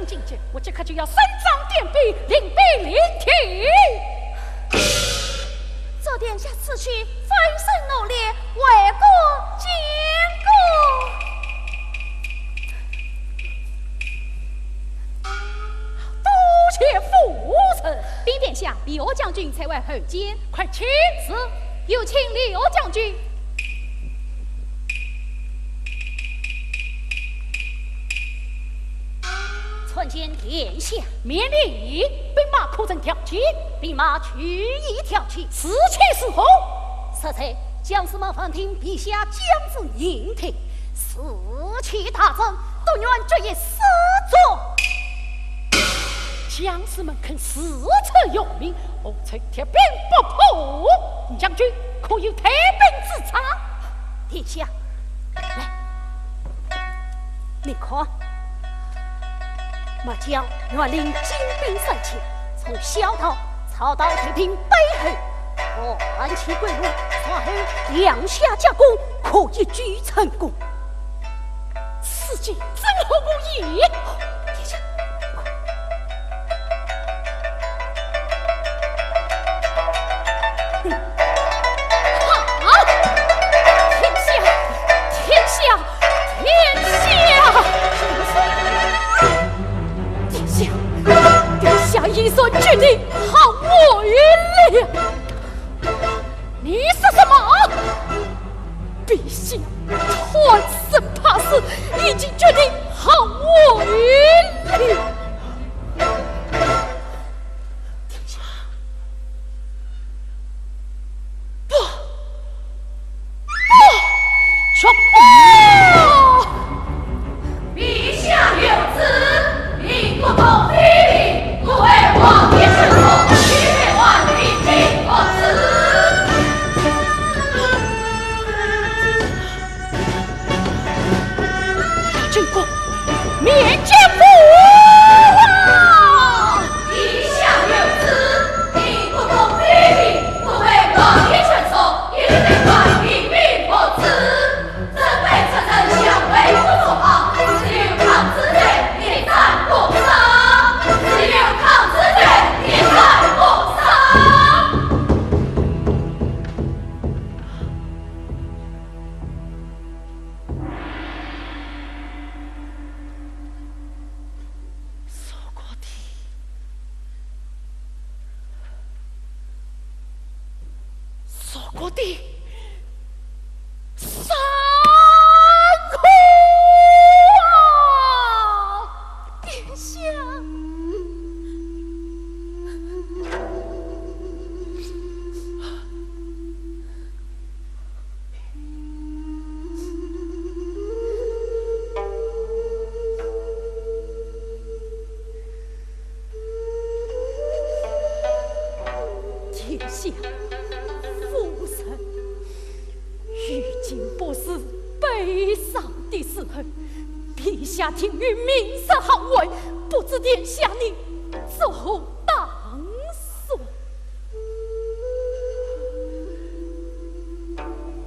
境界，我这刻就要伸张电臂，领兵临庭。做殿下此去，翻身努力，为国建功。多谢父臣，禀殿下，刘将军才为后监，快请是，有请刘将军。参见殿下，免礼，兵马可曾调齐？兵马俱已调齐，此前是何？此次将士们奉听陛下将至营庭，士气大增，都愿决一死状。将士们肯矢策有命，我曾铁兵不破。将军可有退兵之策？殿下，来，你看。末将愿领精兵三千，从小道操到太平北后，换其归路，然后两下夹攻，可一举成功。此计真好无疑。殿下，好，天下，天下，天下！殿下一所决定，好我于了。你说什么？陛下，传圣帕斯已经决定，好我于了。殿下，不，说不！陛下有旨，令不同非礼，不为王爷圣所，须灭万民兵不辞。军功面见父王。陛下有旨，令不同非礼，不为王爷圣所，须灭万民兵不辞。真被臣人相为不所好，只有抗之罪，列战不杀；只有抗之罪，列战不杀。说过的，说过的。山河啊！殿下，天下，父神。如今不是悲伤的时候，陛下听于民生好为，不知殿下你怎当说？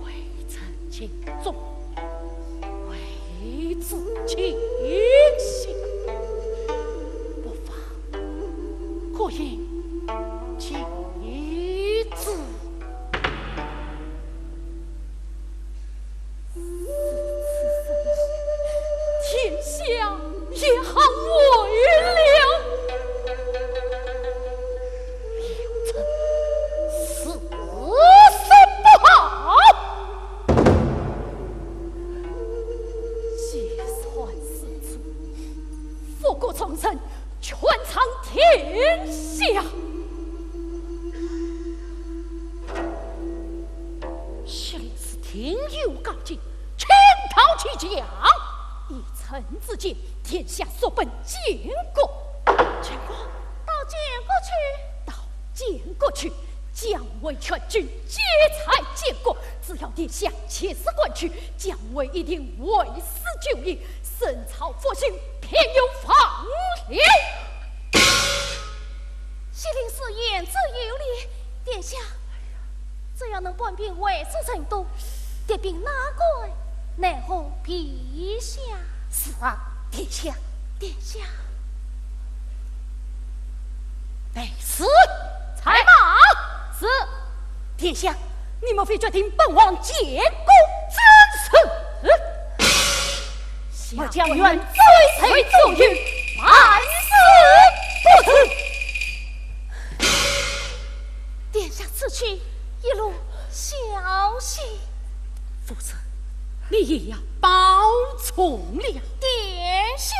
为臣尽忠，为子倾心，不妨可应其旨。天下也好为了，刘臣死生不好。既算是此，复国重生，全藏天下。下令是天有告急，倾讨其将。以臣之见，天下所本建国，建国到建国去，到建国去，将为全军皆才建国。只要殿下切实管去，将为一定为师就义，圣朝复兴，偏有放流。西陵是言之有理，殿下，只要能办兵为师成都，点兵拿过来，奈何陛下？是啊，殿下，殿下，得死，才马是殿下，你莫非决定本王建功真嗣？我将愿追随众人，万死不辞。殿下此去一路小心，夫子，你也要保重了。殿下。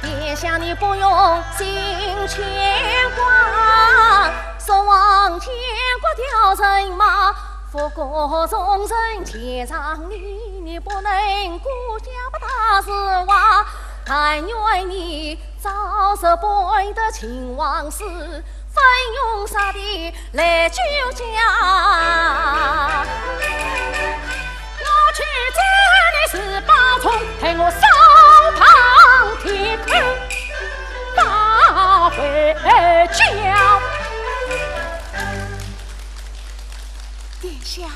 殿下，你不用心牵挂，送往天国调人马，佛国众人皆让你不能顾家不大事娃。但愿你早日背得秦王室，奋勇杀敌来救家。我去这里是八重，陪我烧堂铁口打回家。殿下，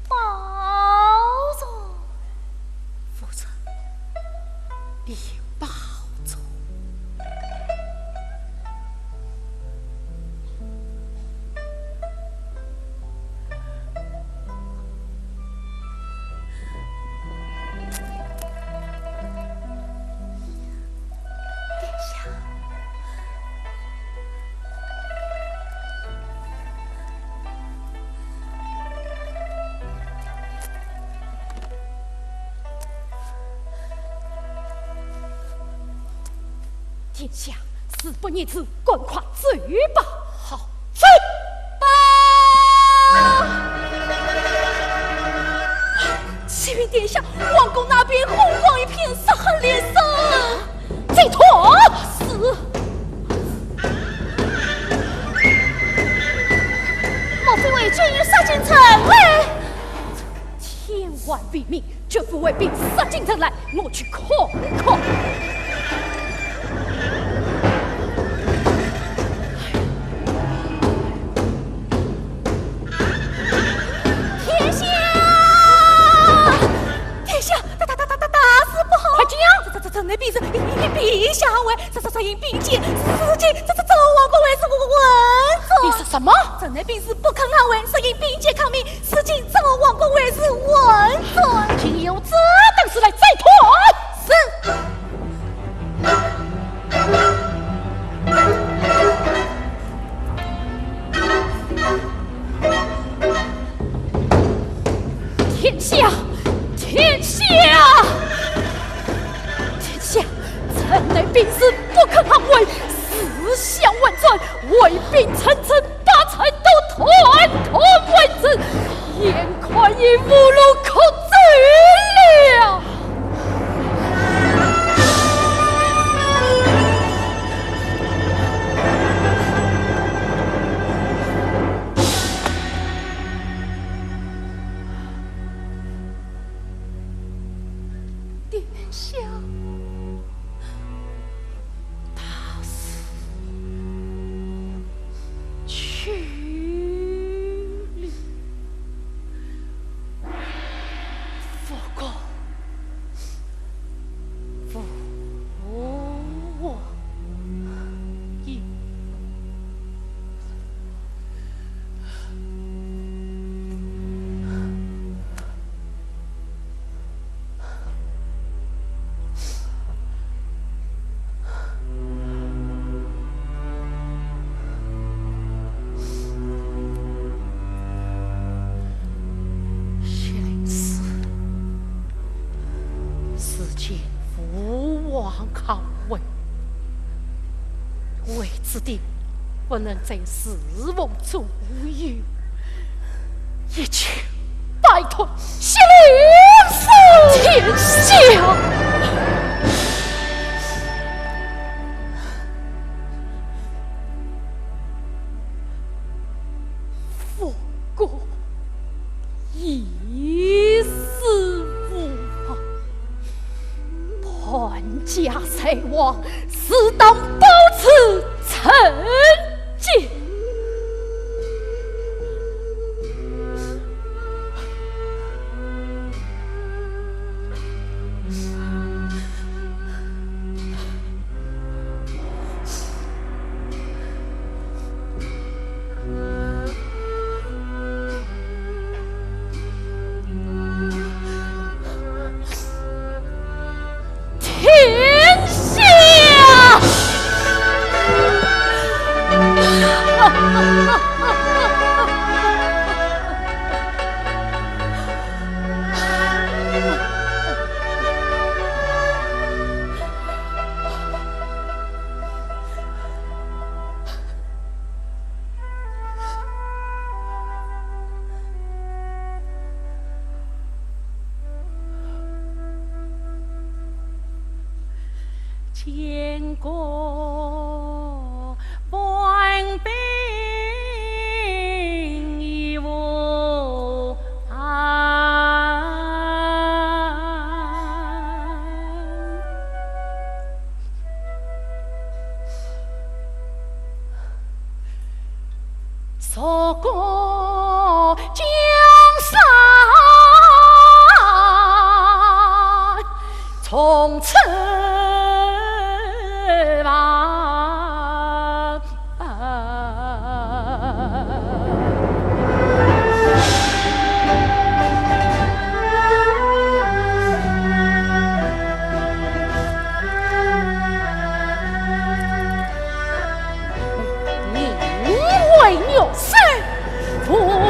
保重。夫子，你保重。殿下，事不宜迟，赶快走吧。好，走吧。启禀殿下，王宫那边红光一片，杀恨连声。这坨是。莫非为君杀进城来？天外为命，绝不为兵杀进城来。我去看看。那兵是陛下为因兵谏，事情这王国为是文总。你说什么？这那兵是不肯安稳，是因兵谏抗命，事情这王国为是文总。听有这等事来再团。是。天下，天下！城内兵士不肯捍卫，思想万转，卫兵层层，八城都团团围之，眼看已无路可走了。殿下。为此地不能再死亡左右，一切拜托谢灵父天下。佛国一死无望，潘家才王死当保持成绩。见过官兵已无安，说过江山从此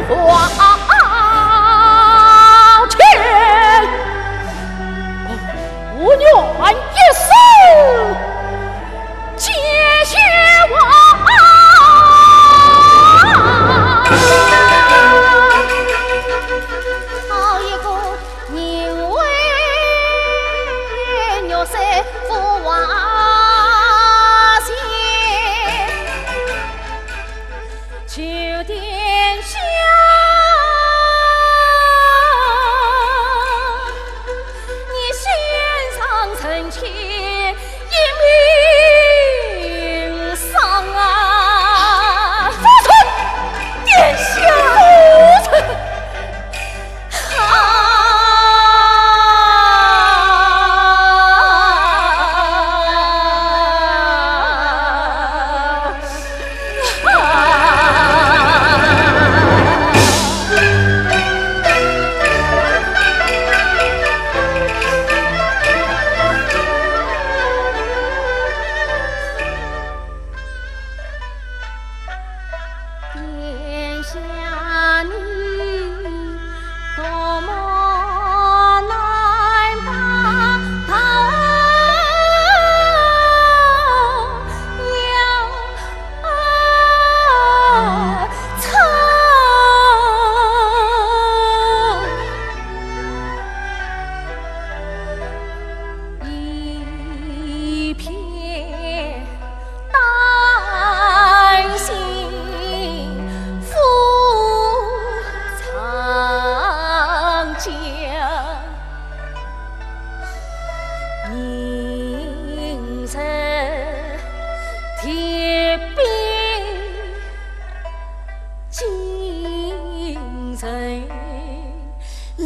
花前，我愿一生结下往。好一个人为玉山父王先，求殿下。臣妾一命丧啊！夫臣，殿下，夫臣。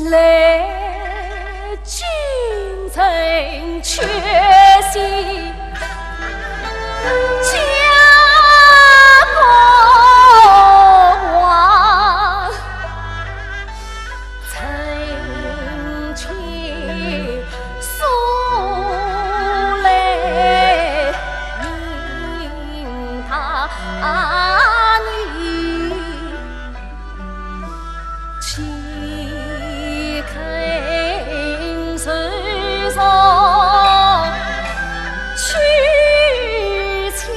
来君臣确信家国王，臣妾速来迎他女。手上去牵。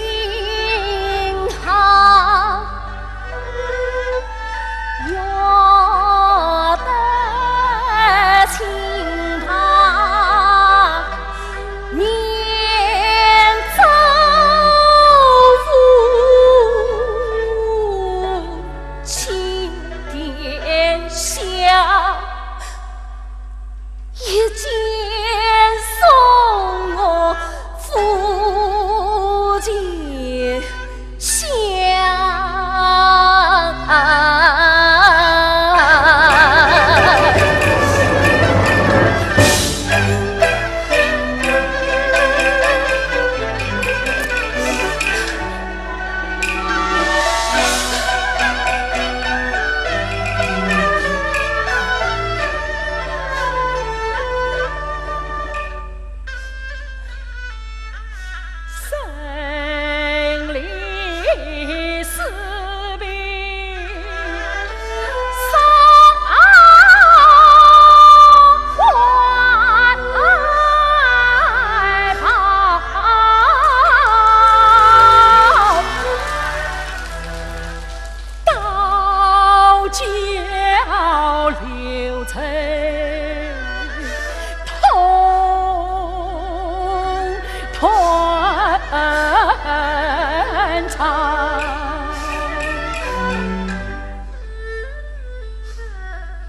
长。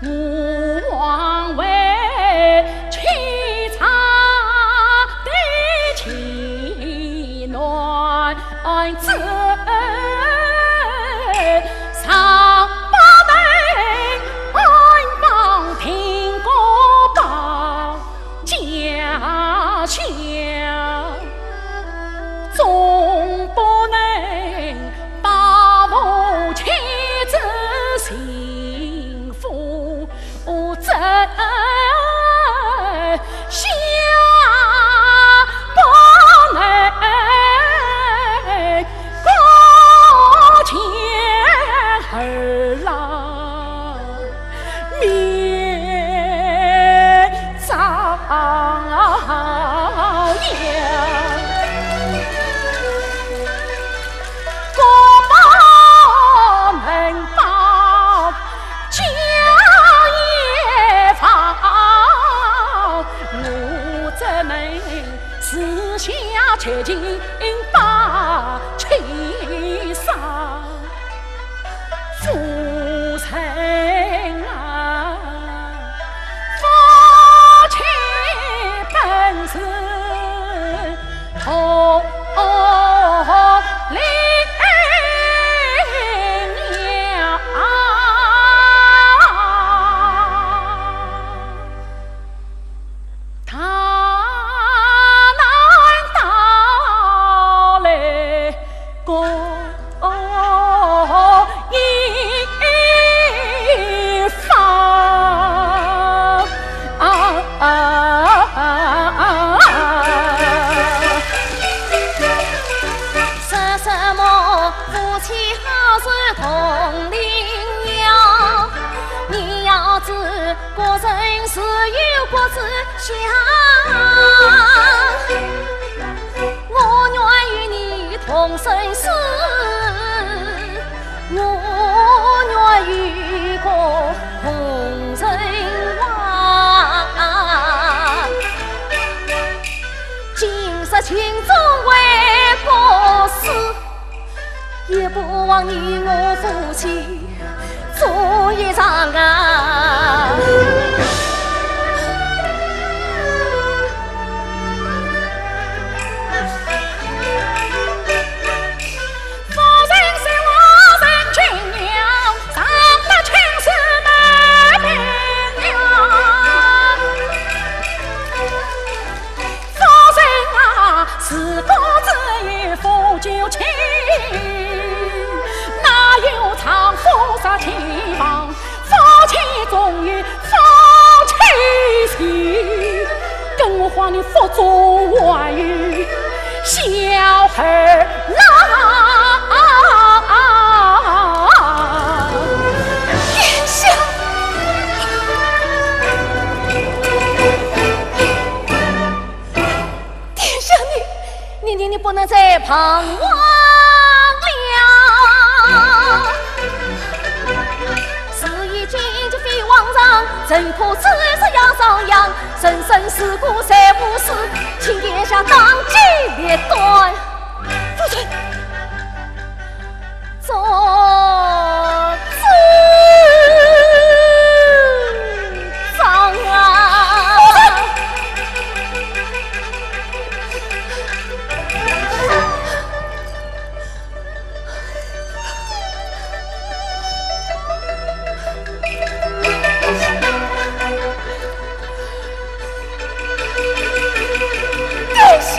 吾王为凄惨的凄暖子，上不能安放听歌报家乡，总不能把握妻子幸福真下不能过前儿郎面遭殃。私下切尽把妻伤，父亲啊，夫妻本是同林鸟。国人是有国之想，我愿与你同生死，我愿与国同人亡。今日情中为国死，也不枉你我夫妻做一场啊！夫人是我人亲娘，长得亲是美名娘。夫人啊，自古只有夫就亲。哪有长夫杀妻房？夫妻总有夫妻情，更何况你腹中还有小孩郎。殿下，殿下，你不能再彷徨了。真可只是要上扬，生生世故三无事，请殿下当机立断。夫人，做主张啊！殿下，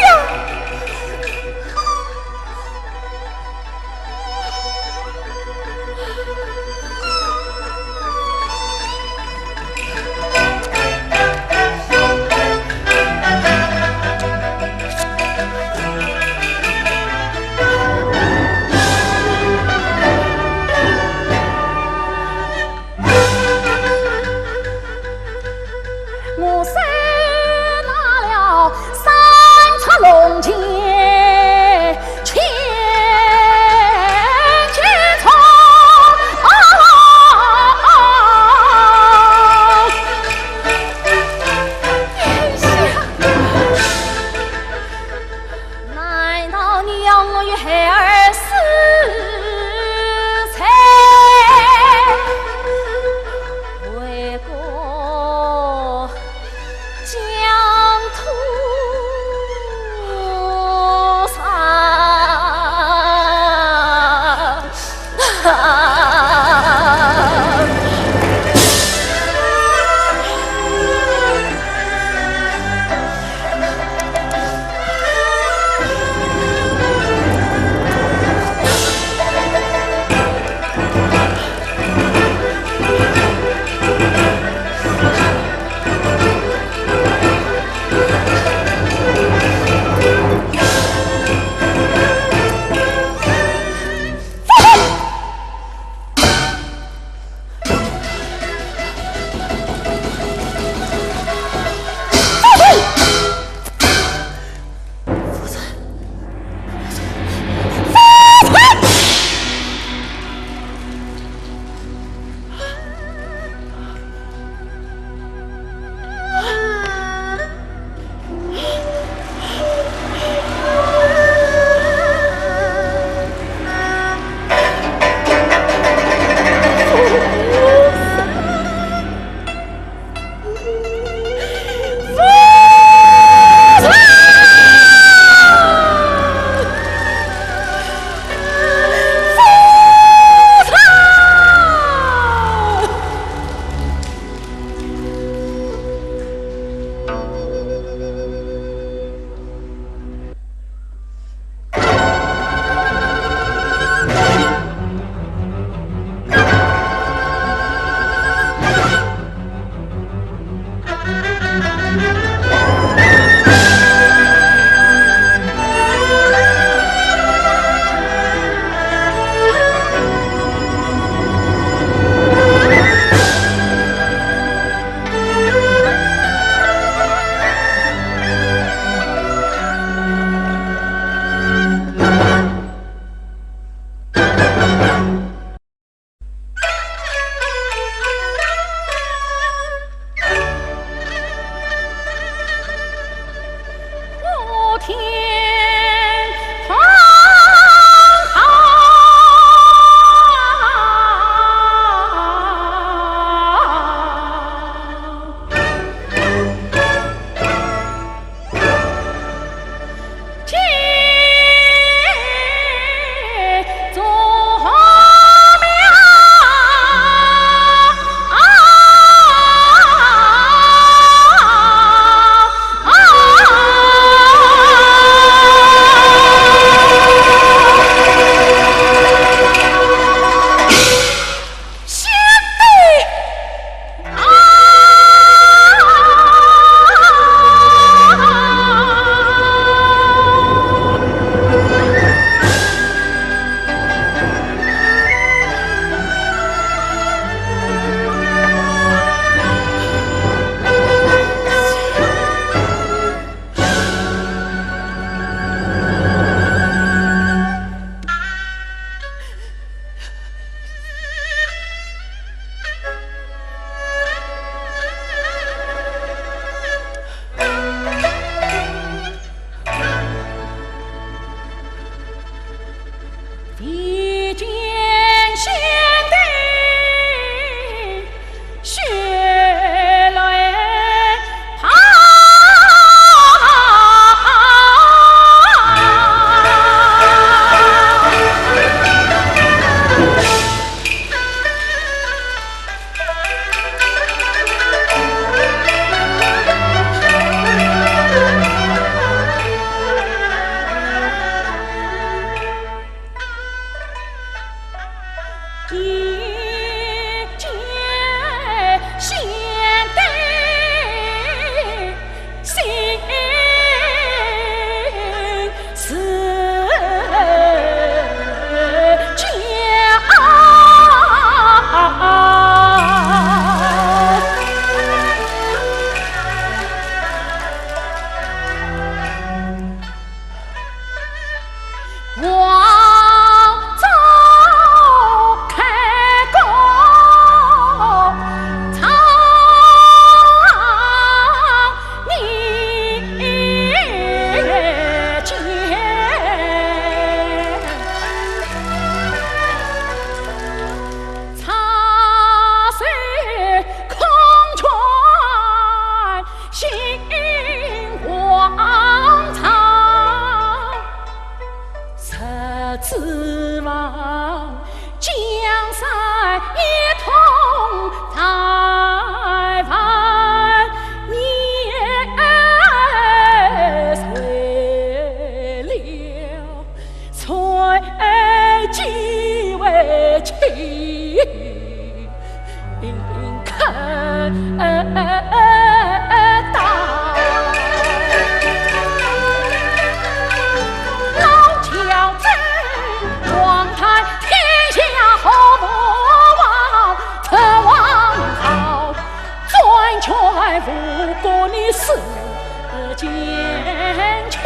桥，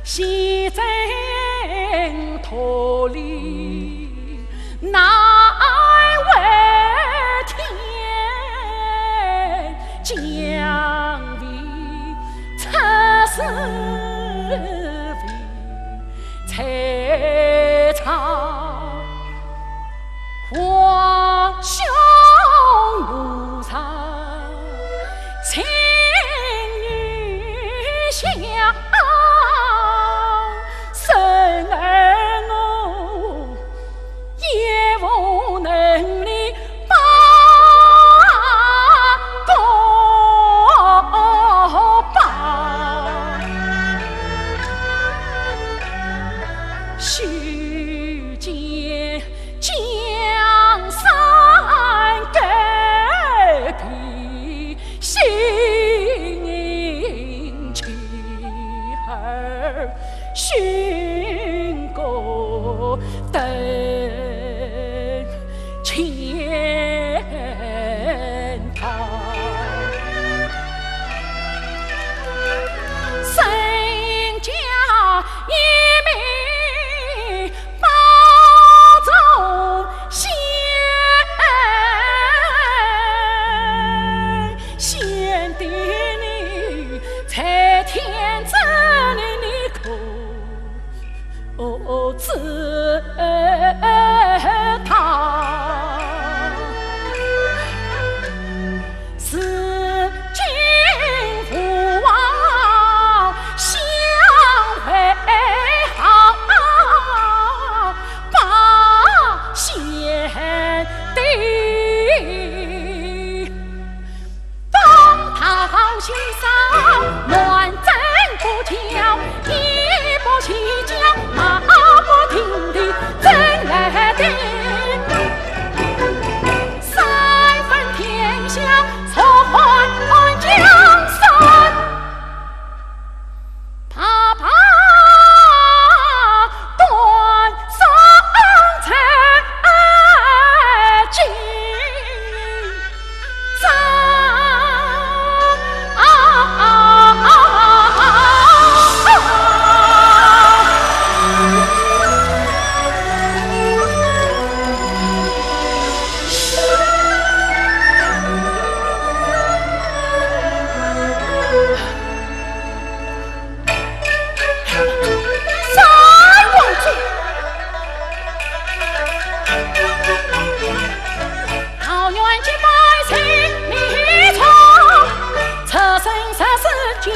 西征脱离乃为天，姜维出师为才场，皇兄无常，情与相，生儿我也无能力把公报。须见江山隔壁，心情儿寻过等前堂，身家一命保重先，先帝你在天子你可知他？是今父王相会好，把先帝东讨心上乱阵不挑，一波起将马不停地真来定，三分天下错换江山，怕怕断送才进山。桃园结拜情迷窗，侧身杀死见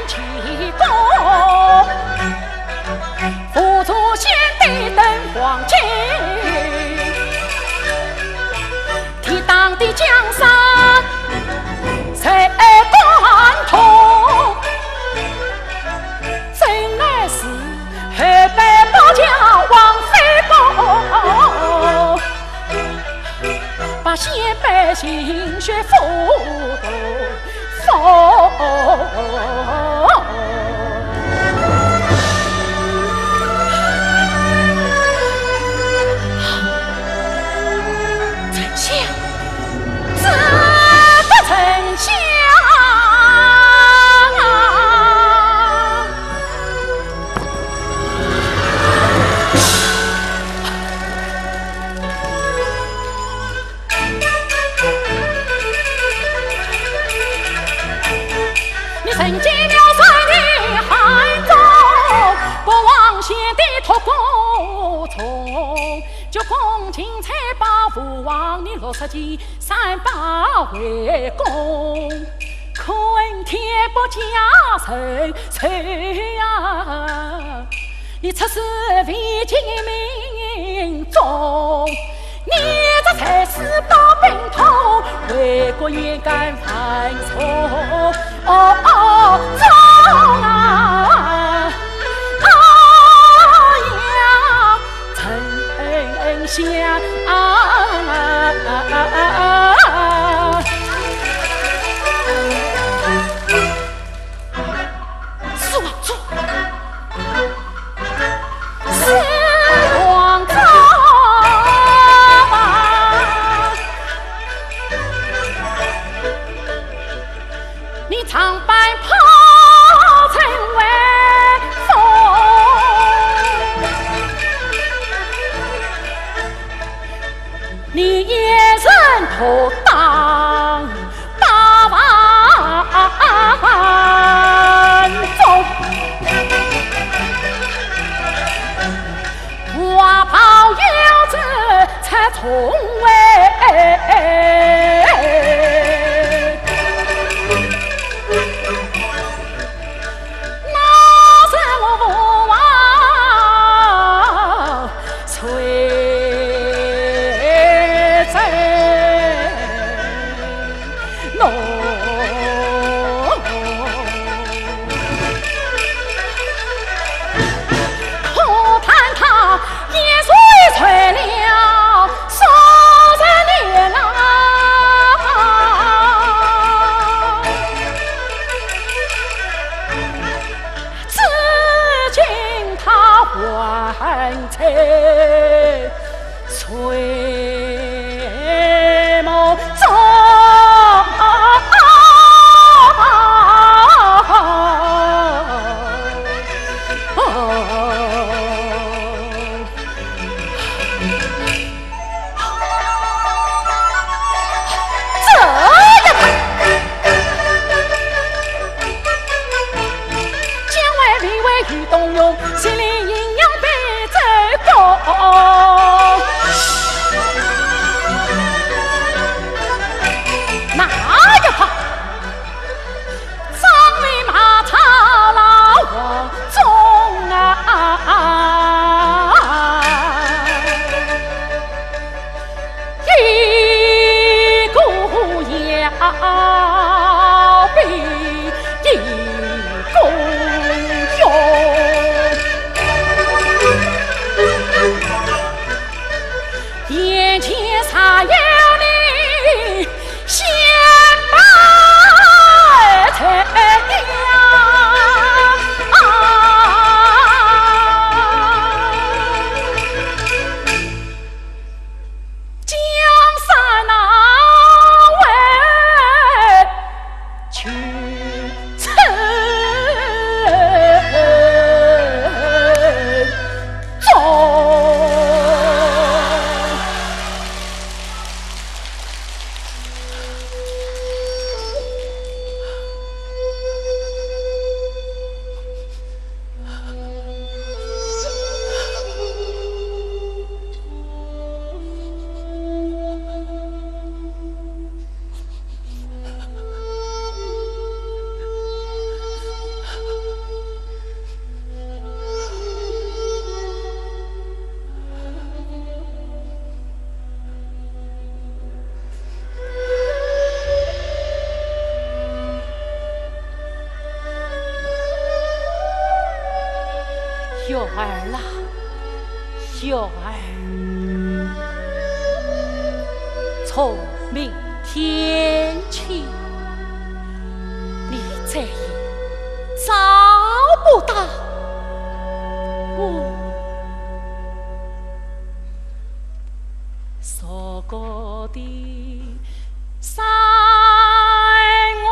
奇功，辅助先帝登黄金，替当的江山谁贯通？真乃是河北保家王妃公，把先百姓血付动丞相，只得丞相啊！你曾经了在你汉中，不忘先帝托孤从，就恭请才把父王你60计300回宫，可闻天不加身谁呀？你出师为尽民众，你这才是把病痛，为国也敢犯错中啊！呀，丞相是王主，是王昭啊！长白袍成为风，你也人头当8万中，我保有着才从未。翠梦中，这样见为立为与动用，心里阴阳被这个。哪个怕？张为马超老王中啊！一股要比一股勇。眼前啥有你先把菜呀，江山那为去城中。秀儿啦，秀儿，从明天起，你再也找不到我所过的山了。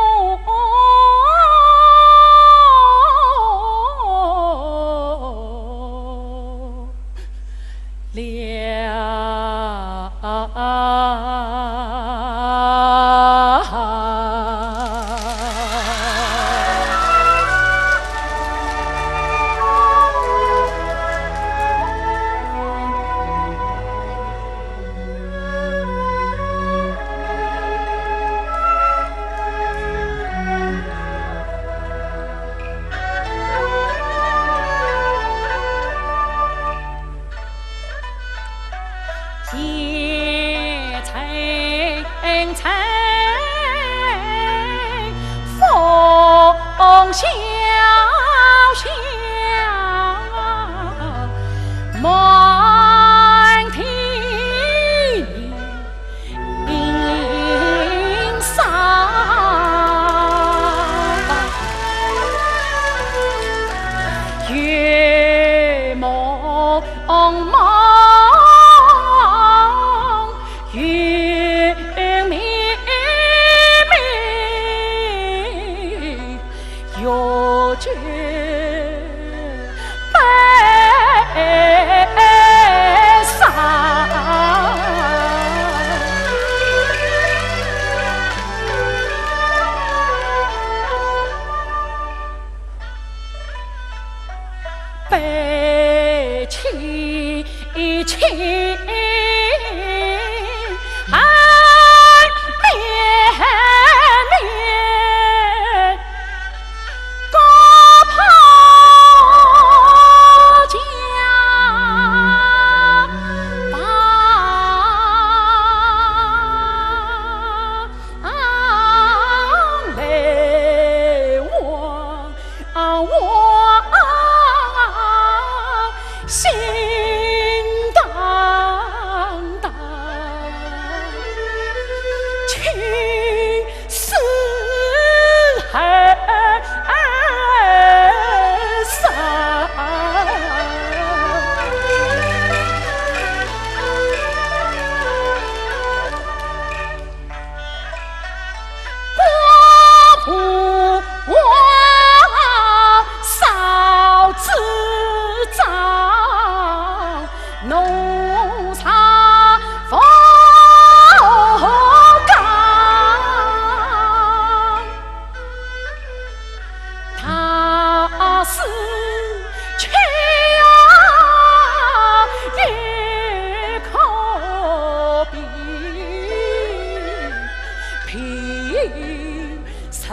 是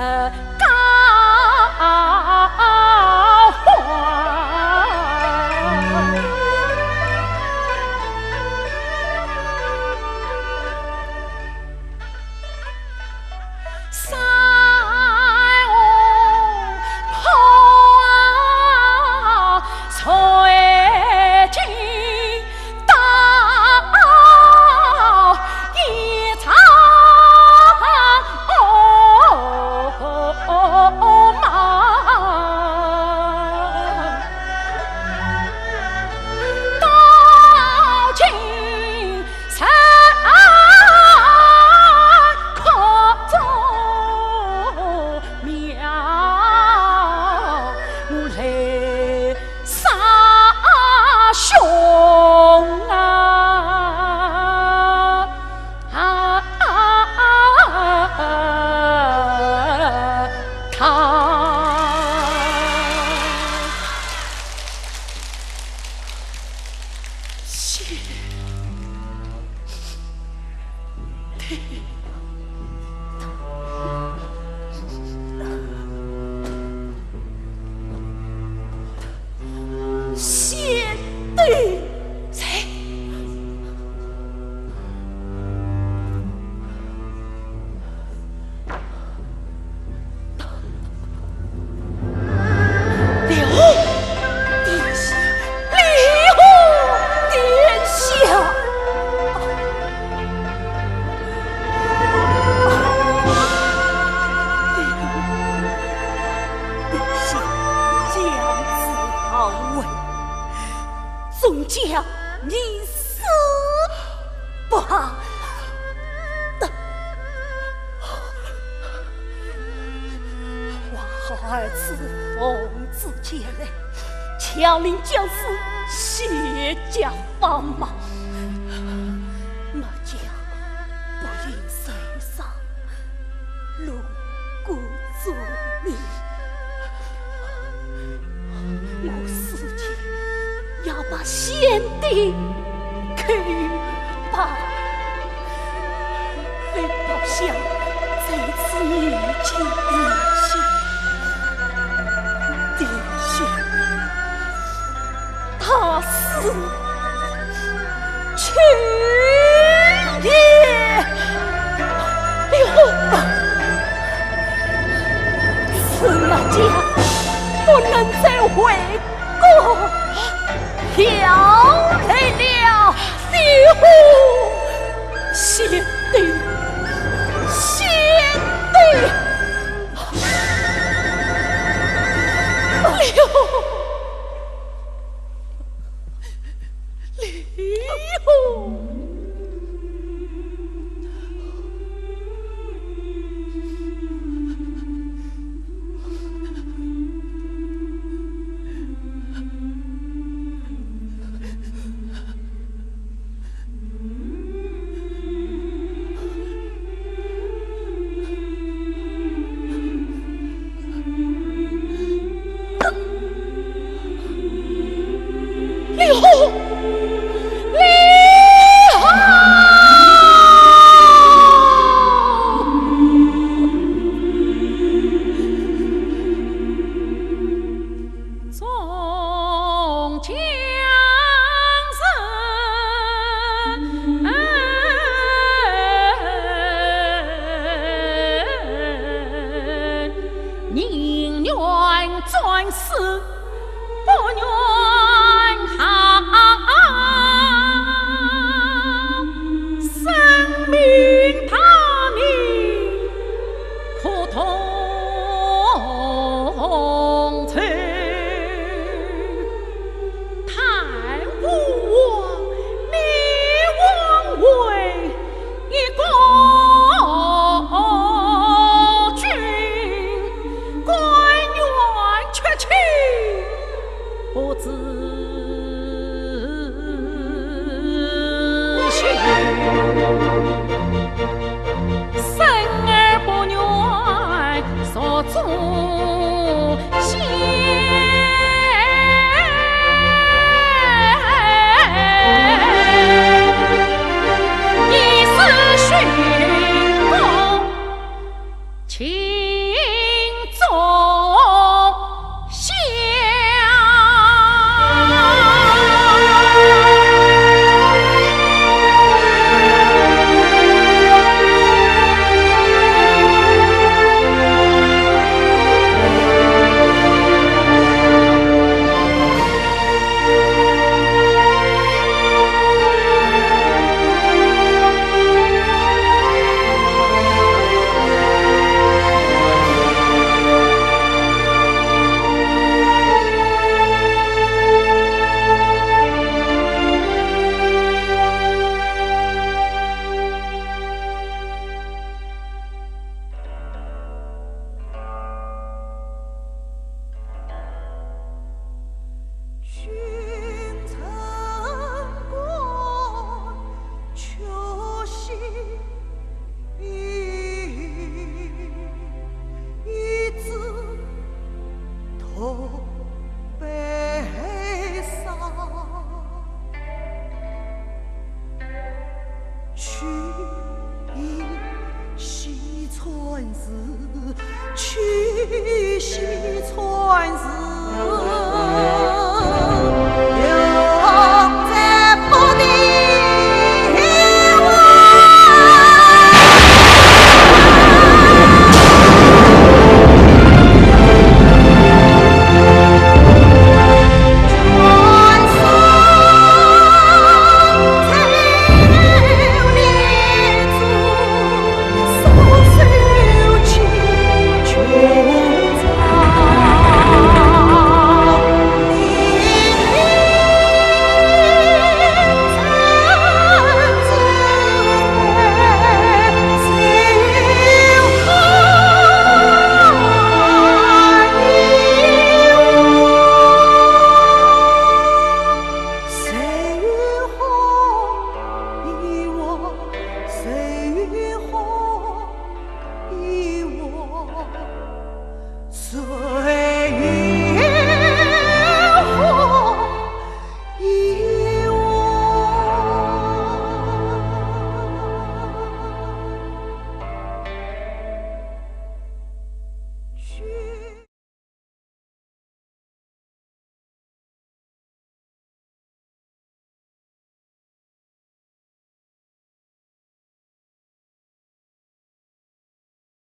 高欢。总将你死吧！王好儿子奉旨前来，强令将士卸甲帮忙，末将不应受伤，入骨作命。我死前要把先帝给吧，为报效这次遇见弟兄，他是去也了，司马家不能再回国，调来了李虎，先帝，先帝，李虎。情。